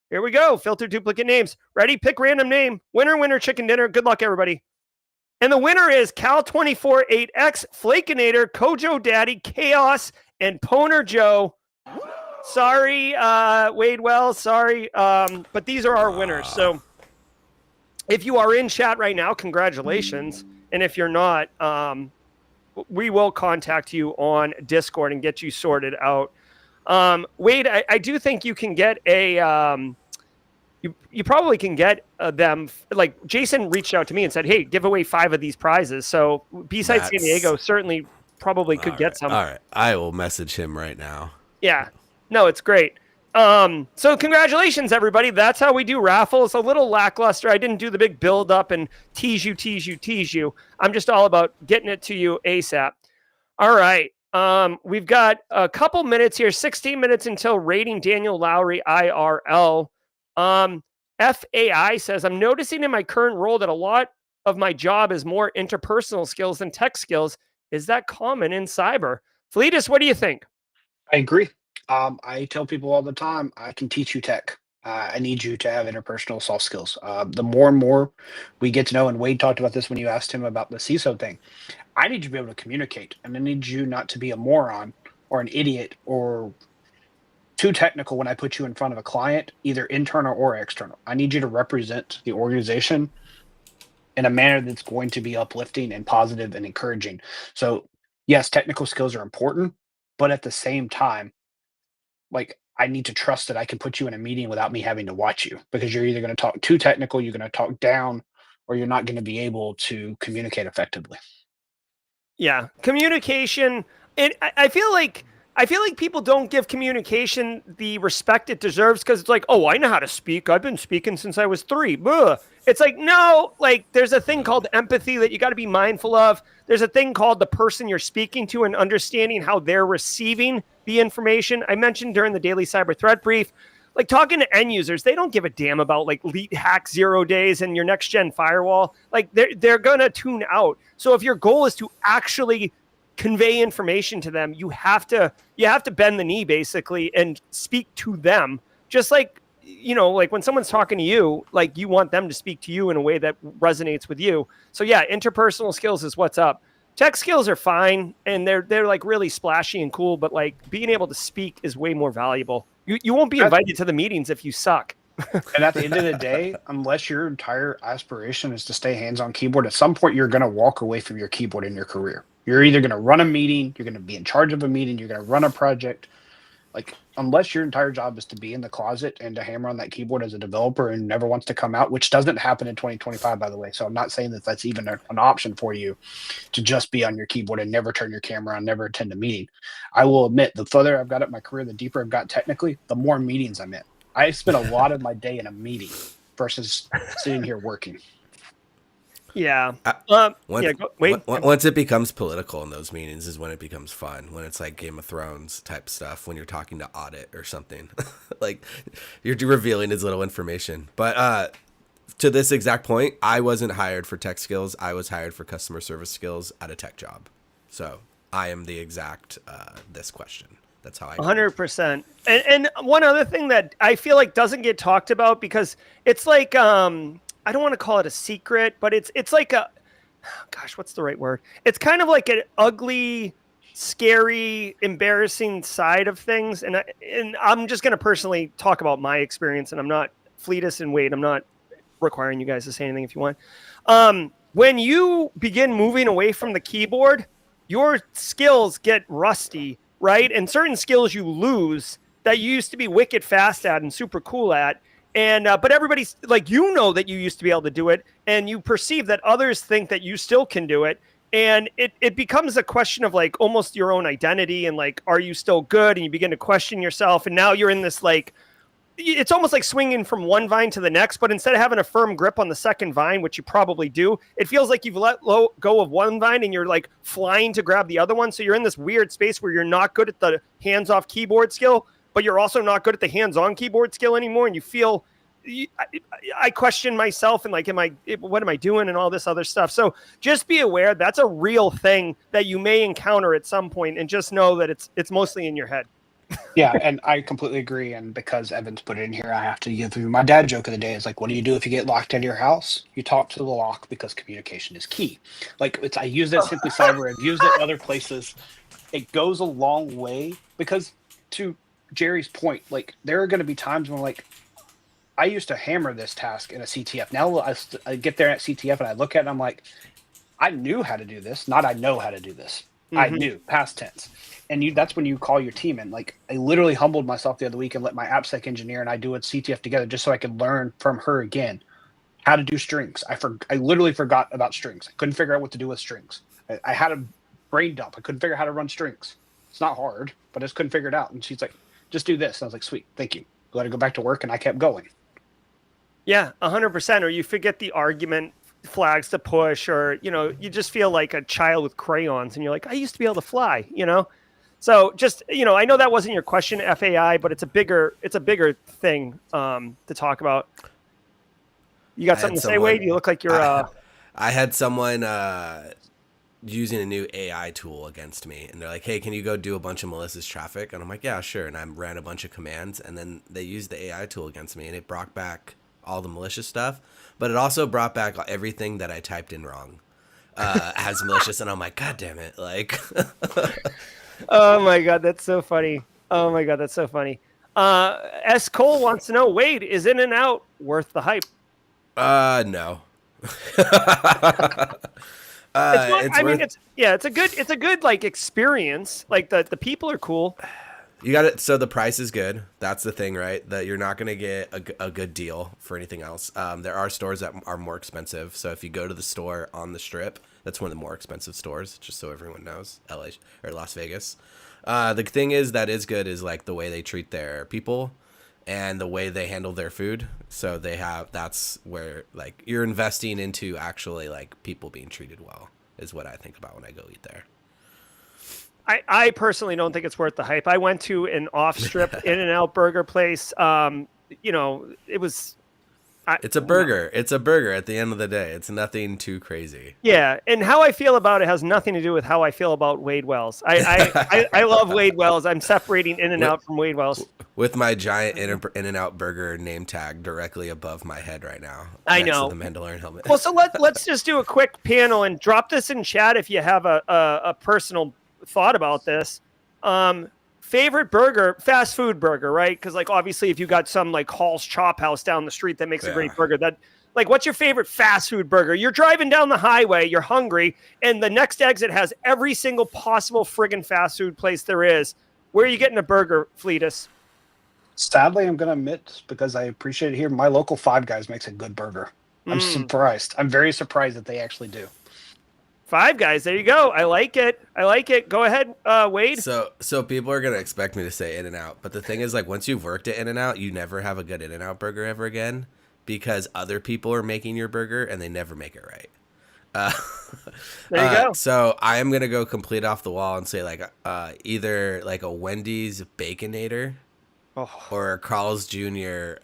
here we go. Filter duplicate names. Ready? Pick random name. Winner, chicken dinner. Good luck, everybody. And the winner is Cal248X, Flakinator, Kojo Daddy, Chaos, and Poner Joe. Sorry, Wade Wells. Sorry, but these are our winners. So if you are in chat right now, congratulations. And if you're not, we will contact you on Discord and get you sorted out. Wade, I do think you can get a, you probably can get them. Like Jason reached out to me and said, hey, give away 5 of these prizes. So B-Side San Diego certainly probably could get some. All right. I will message him right now. Yeah. No, it's great. So congratulations, everybody. That's how we do raffles. A little lackluster. I didn't do the big build up and tease you. I'm just all about getting it to you ASAP. All right. We've got a couple minutes here, 16 minutes until rating Daniel Lowry IRL. FAI says, I'm noticing in my current role that a lot of my job is more interpersonal skills than tech skills. Is that common in cyber? Fleetus, what do you think? I agree. I tell people all the time, I can teach you tech. I need you to have interpersonal soft skills. The more and more we get to know, and Wade talked about this when you asked him about the CISO thing, I need you to be able to communicate, and I need you not to be a moron or an idiot or too technical when I put you in front of a client, either internal or external. I need you to represent the organization in a manner that's going to be uplifting and positive and encouraging. So yes, technical skills are important, but at the same time, like, I need to trust that I can put you in a meeting without me having to watch you, because you're either going to talk too technical, you're going to talk down, or you're not going to be able to communicate effectively. Yeah, communication. I feel like people don't give communication the respect it deserves, because it's like, oh, I know how to speak. I've been speaking since I was 3. Blah. It's like, no, like there's a thing called empathy that you got to be mindful of. There's a thing called the person you're speaking to and understanding how they're receiving the information. I mentioned during the daily cyber threat brief, like talking to end users, they don't give a damn about like lead hack 0 days and your next gen firewall. Like they're going to tune out. So if your goal is to actually convey information to them, you have to bend the knee basically and speak to them. Just like, you know, like when someone's talking to you, like you want them to speak to you in a way that resonates with you. So yeah, interpersonal skills is what's up. Tech skills are fine and they're like really splashy and cool, but like being able to speak is way more valuable. You won't be invited to the meetings if you suck. And at the end of the day, unless your entire aspiration is to stay hands-on keyboard, at some point you're going to walk away from your keyboard in your career. You're either going to run a meeting, you're going to be in charge of a meeting, you're going to run a project. Like, unless your entire job is to be in the closet and to hammer on that keyboard as a developer and never wants to come out, which doesn't happen in 2025, by the way. So I'm not saying that that's even an option for you to just be on your keyboard and never turn your camera on, never attend a meeting. I will admit, the further I've got up my career, the deeper I've got technically, the more meetings I'm in. I spend a lot of my day in a meeting versus sitting here working. Yeah. Once it becomes political in those meetings is when it becomes fun. When it's like Game of Thrones type stuff, when you're talking to audit or something, like you're revealing his little information. But to this exact point, I wasn't hired for tech skills. I was hired for customer service skills at a tech job. So I am the exact this question. That's how I 100%. And one other thing that I feel like doesn't get talked about, because it's like I don't want to call it a secret, but it's like a, gosh, what's the right word? It's kind of like an ugly, scary, embarrassing side of things. And I'm just going to personally talk about my experience, and I'm not Fleetus and Wade. I'm not requiring you guys to say anything if you want. When you begin moving away from the keyboard, your skills get rusty, right? And certain skills you lose that you used to be wicked fast at and super cool at. And but everybody's like, you know that you used to be able to do it, and you perceive that others think that you still can do it. And it becomes a question of like almost your own identity and like, are you still good? And you begin to question yourself. And now you're in this like, it's almost like swinging from one vine to the next, but instead of having a firm grip on the second vine, which you probably do, it feels like you've let go of one vine and you're like flying to grab the other one. So you're in this weird space where you're not good at the hands-off keyboard skill, but you're also not good at the hands-on keyboard skill anymore. And you feel, I question myself and like, what am I doing and all this other stuff. So just be aware that's a real thing that you may encounter at some point, and just know that it's mostly in your head. Yeah, and I completely agree. And because Evan's put it in here, I have to give you my dad joke of the day. Is like, what do you do if you get locked out of your house? You talk to the lock, because communication is key. Like, I use that Simply Cyber. I've used it other places. It goes a long way, because to Jerry's point, like, there are going to be times when like, I used to hammer this task in a CTF. Now I get there at CTF and I look at it and I'm like, I knew how to do this, not I know how to do this. I knew, past tense. And that's when you call your team in. Like, I literally humbled myself the other week and let my AppSec engineer and I do a CTF together just so I could learn from her again how to do strings. I literally forgot about strings. I couldn't figure out what to do with strings. I had a brain dump. I couldn't figure out how to run strings. It's not hard, but I just couldn't figure it out. And she's like, just do this. And I was like, sweet, thank you. Let her go back to work, and I kept going. Yeah, 100%. Or you forget the argument flags to push, or you just feel like a child with crayons, and you're like, I used to be able to fly, So just I know that wasn't your question, FAI, but it's a bigger thing to talk about. You got something to say, Wade? You look like you're. I had someone using a new AI tool against me, and they're like, hey, can you go do a bunch of malicious traffic? And I'm like, yeah, sure. And I ran a bunch of commands, and then they used the AI tool against me, and it brought back all the malicious stuff, but it also brought back everything that I typed in wrong as malicious. And I'm like, God damn it. Like, oh my God, that's so funny. S. Cole wants to know, Wade, is In and Out worth the hype? No. It's a good like experience. Like the people are cool. You got it. So the price is good. That's the thing, right? That you're not going to get a good deal for anything else. There are stores that are more expensive. So if you go to the store on the Strip, that's one of the more expensive stores, just so everyone knows, LA or Las Vegas. The thing that is good is like the way they treat their people and the way they handle their food. So that's where like you're investing into actually like people being treated well is what I think about when I go eat there. I personally don't think it's worth the hype. I went to an off-strip In-N-Out burger place. It was... It's a burger. It's a burger at the end of the day. It's nothing too crazy. Yeah, and how I feel about it has nothing to do with how I feel about Wade Wells. I love Wade Wells. I'm separating In-N-Out from Wade Wells. With my giant In-N-Out burger name tag directly above my head right now. I know. The Mandalorian helmet. Well, so let's just do a quick panel and drop this in chat if you have a personal thought about this. Favorite burger, fast food burger, right? Because like obviously if you got some like Hall's Chop House down the street that makes a great burger, that like what's your favorite fast food burger? You're driving down the highway, you're hungry, and the next exit has every single possible friggin' fast food place there is. Where are you getting a burger, Fleetus? Sadly, I'm going to admit, because I appreciate it here, my local Five Guys makes a good burger. I'm surprised. I'm very surprised that they actually do. Five Guys, there you go. I like it. Go ahead, Wade. So people are gonna expect me to say In-N-Out, but the thing is, like, once you've worked at In-N-Out, you never have a good In-N-Out burger ever again because other people are making your burger and they never make it right. There you go. So I am gonna go complete off the wall and say like either like a Wendy's Baconator or a Carl's Jr.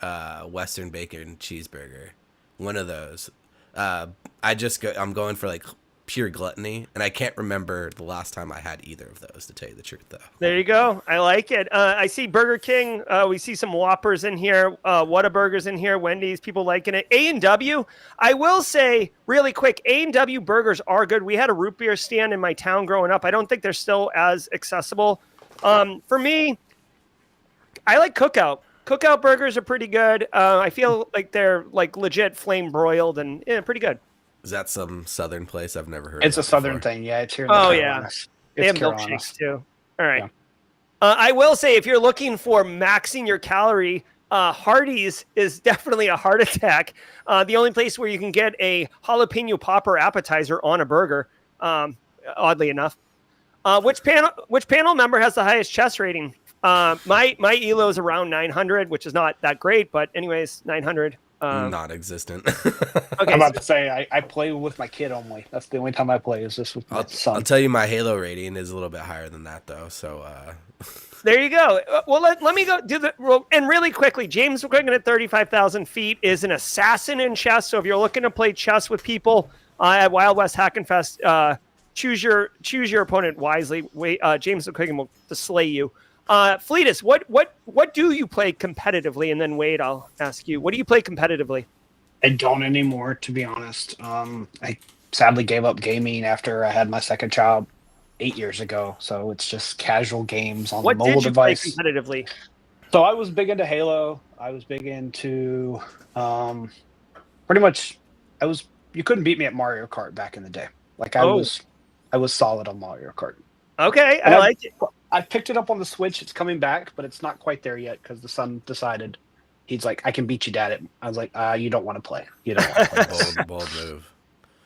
Western Bacon Cheeseburger. One of those. I'm going for like pure gluttony, and I can't remember the last time I had either of those, to tell you the truth, though. There you go. I like it. I see Burger King. We see some Whoppers in here. Whataburgers in here. Wendy's. People liking it. A&W. I will say really quick, A&W burgers are good. We had a root beer stand in my town growing up. I don't think they're still as accessible. For me, I like Cookout. Cookout burgers are pretty good. I feel like they're like legit flame broiled and pretty good. Is that some southern place? I've never heard It's of a southern before. thing. Yeah, it's here in the Carolinas. They have milkshakes too. All right. Yeah. I will say if you're looking for maxing your calorie, Hardee's is definitely a heart attack. The only place where you can get a jalapeno popper appetizer on a burger, oddly enough. Which panel member has the highest chest rating? My ELO is around 900, which is not that great, but anyways, 900. Non-existent. Okay, I'm about to say I play with my kid only. That's the only time I play is just with my son. I'll tell you, my Halo rating is a little bit higher than that, though. So there you go. Well, let me go do and really quickly. James McQuiggan at 35,000 feet is an assassin in chess. So if you're looking to play chess with people at Wild West Hack and Fest, choose your opponent wisely. James McQuiggan will slay you. Fleetus, what do you play competitively? And then Wade, I'll ask you, what do you play competitively? I don't anymore, to be honest. I sadly gave up gaming after I had my second child 8 years ago. So it's just casual games on the mobile device. What did you play competitively? So I was big into Halo. I was big into pretty much. You couldn't beat me at Mario Kart back in the day. Like I was solid on Mario Kart. Okay, And I like it. I picked it up on the Switch. It's coming back, but it's not quite there yet because the son decided he's like, I can beat you, Dad. I was like, you don't want to play. You don't want to play. Bold move.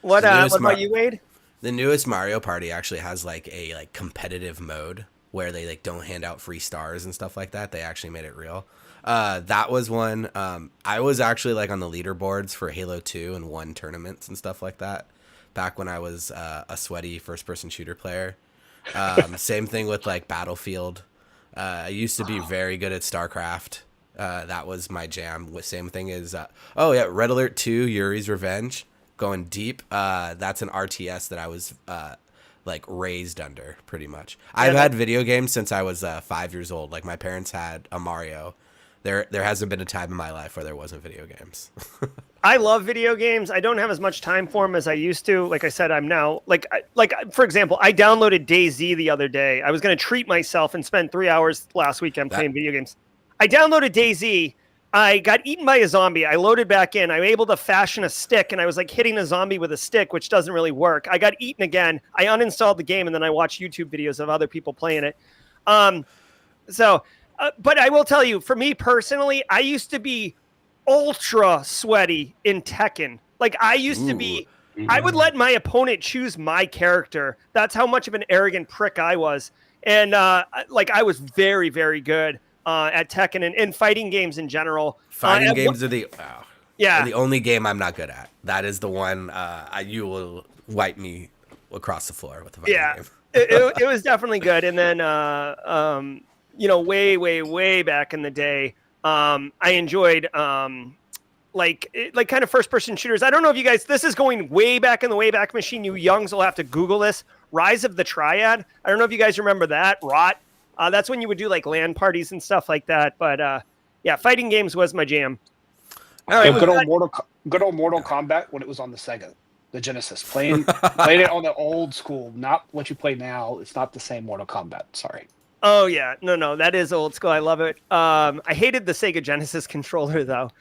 What about you, Wade? The newest Mario Party actually has like a competitive mode where they like don't hand out free stars and stuff like that. They actually made it real. That was one. I was actually like on the leaderboards for Halo 2 and won tournaments and stuff like that back when I was a sweaty first-person shooter player. Same thing with like Battlefield. I used to be very good at StarCraft. That was my jam. Same thing as Red Alert 2, Yuri's Revenge, going deep. That's an RTS that I was like raised under pretty much. I've had video games since I was 5 years old. Like my parents had a Mario. There hasn't been a time in my life where there wasn't video games. I love video games. I don't have as much time for them as I used to. Like I said, I'm now like for example, I downloaded DayZ the other day. I was going to treat myself and spend 3 hours last weekend playing video games. I downloaded DayZ. I got eaten by a zombie. I loaded back in. I'm able to fashion a stick, and I was like hitting a zombie with a stick, which doesn't really work. I got eaten again. I uninstalled the game, and then I watched YouTube videos of other people playing it. But I will tell you, for me personally, I used to be ultra sweaty in Tekken. Like I used to be, I would let my opponent choose my character. That's how much of an arrogant prick I was. And like I was very, very good at Tekken and fighting games in general. Fighting games are the only game I'm not good at. That is the one you will wipe me across the floor with the fighting game. it was definitely good. And then way back in the day, I enjoyed like kind of first person shooters. I don't know if you guys, this is going way back in the Wayback Machine. You youngs will have to Google this. Rise of the Triad. I don't know if you guys remember that. Rot. That's when you would do like LAN parties and stuff like that. But fighting games was my jam. All right, good old Mortal Kombat when it was on the Sega, the Genesis. Playing it on the old school, not what you play now. It's not the same Mortal Kombat. Sorry. Oh yeah, no, that is old school. I love it. I hated the Sega Genesis controller though.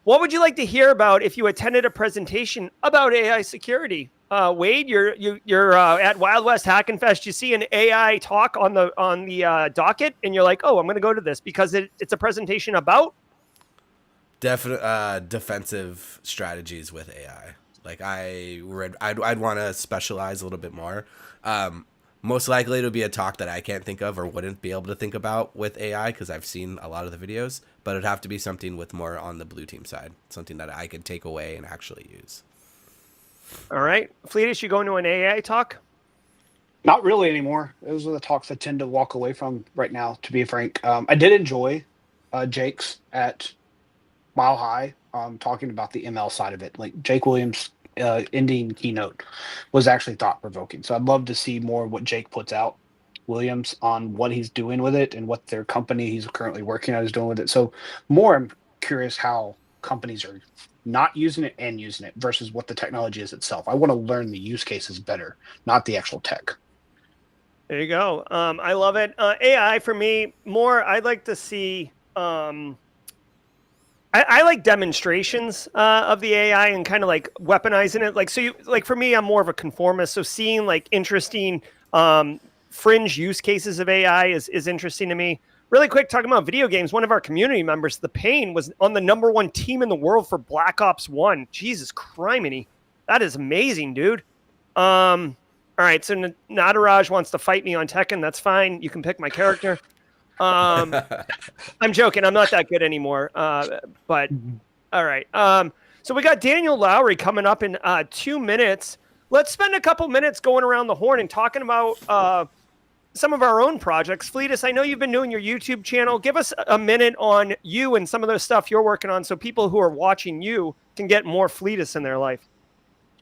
What would you like to hear about if you attended a presentation about AI security? Wade, you're at Wild West Hackin' Fest. You see an AI talk on the docket, and you're like, oh, I'm going to go to this because it's a presentation about defensive strategies with AI. Like I'd want to specialize a little bit more. Most likely it'll be a talk that I can't think of or wouldn't be able to think about with AI because I've seen a lot of the videos, but it'd have to be something with more on the blue team side, something that I could take away and actually use. All right. Fleetus, you going to an AI talk? Not really anymore. Those are the talks I tend to walk away from right now, to be frank. I did enjoy Jake's at Mile High talking about the ML side of it. Like Jake Williams' ending keynote was actually thought-provoking. So I'd love to see more of what Jake puts out, Williams, on what he's doing with it and what their company he's currently working on is doing with it. So more I'm curious how companies are not using it and using it versus what the technology is itself. I want to learn the use cases better, not the actual tech. There you go. I love it. AI for me, more I'd like to see I like demonstrations of the AI and kind of like weaponizing it. Like, for me, I'm more of a conformist. So seeing like interesting fringe use cases of AI is interesting to me. Really quick, talking about video games, one of our community members, The Pain, was on the #1 team in the world for Black Ops 1. Jesus criminy. That is amazing, dude. All right, so Nadaraj wants to fight me on Tekken. That's fine. You can pick my character. I'm joking. I'm not that good anymore. But all right. So we got Daniel Lowry coming up in 2 minutes. Let's spend a couple minutes going around the horn and talking about some of our own projects. Fleetus, I know you've been doing your YouTube channel. Give us a minute on you and some of the stuff you're working on so people who are watching you can get more Fleetus in their life.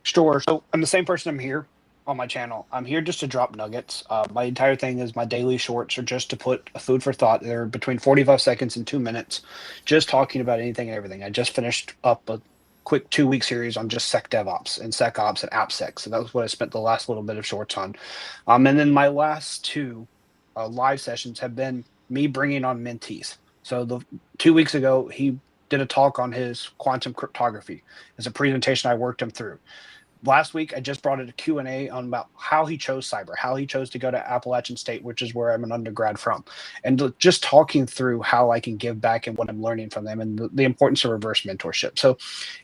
Sure. So I'm the same person. I'm here on my channel. I'm here just to drop nuggets. My entire thing is my daily shorts are just to put a food for thought. They're between 45 seconds and 2 minutes, just talking about anything and everything. I just finished up a quick 2-week series on just SecDevOps and SecOps and AppSec. So that was what I spent the last little bit of shorts on. And then my last two live sessions have been me bringing on mentees. So 2 weeks ago, he did a talk on his quantum cryptography. It's a presentation I worked him through. Last week, I just brought it a Q&A on about how he chose cyber, how he chose to go to Appalachian State, which is where I'm an undergrad from, and just talking through how I can give back and what I'm learning from them and the importance of reverse mentorship. So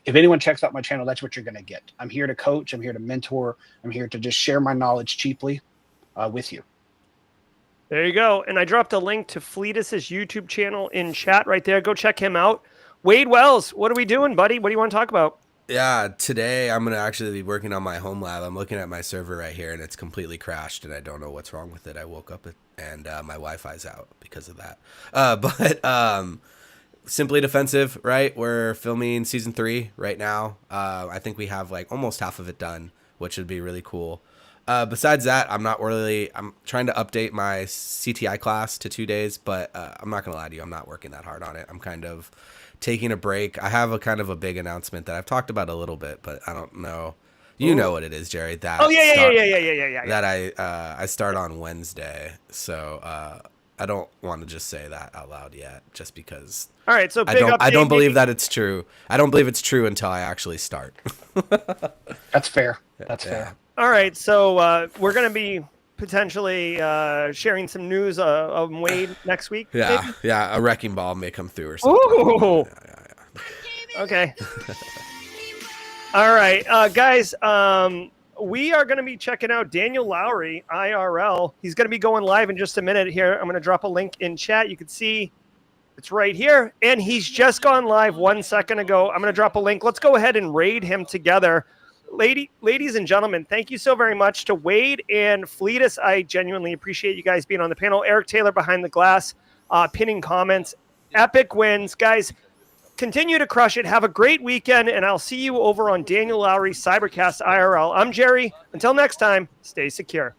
if anyone checks out my channel, that's what you're going to get. I'm here to coach. I'm here to mentor. I'm here to just share my knowledge cheaply with you. There you go. And I dropped a link to Fleetus's YouTube channel in chat right there. Go check him out. Wade Wells, what are we doing, buddy? What do you want to talk about? Yeah, today I'm going to actually be working on my home lab. I'm looking at my server right here, and it's completely crashed, and I don't know what's wrong with it. I woke up and my Wi-Fi's out because of that. But Simply Defensive, right? We're filming season 3 right now. I think we have like almost half of it done, which would be really cool. Besides that, I'm trying to update my CTI class to 2 days, but I'm not going to lie to you. I'm not working that hard on it. I'm kind of taking a break. I have a kind of a big announcement that I've talked about a little bit, but I don't know. You know what it is, Jerry. That That I start on Wednesday. So I don't want to just say that out loud yet, just because. All right, so I don't believe that it's true. I don't believe it's true until I actually start. That's fair. That's fair. All right, so we're going to be potentially sharing some news of Wade next week. Yeah, maybe? yeah, a wrecking ball may come through or something. Ooh. Yeah. Okay. All right, guys, we are going to be checking out Daniel Lowry, IRL. He's going to be going live in just a minute here. I'm going to drop a link in chat. You can see it's right here, and he's just gone live 1 second ago. I'm going to drop a link. Let's go ahead and raid him together. Ladies and gentlemen, thank you so very much to Wade and Fleetus. I genuinely appreciate you guys being on the panel. Eric Taylor behind the glass, pinning comments. Epic wins. Guys, continue to crush it. Have a great weekend, and I'll see you over on Daniel Lowry's Cybercast IRL. I'm Jerry. Until next time, stay secure.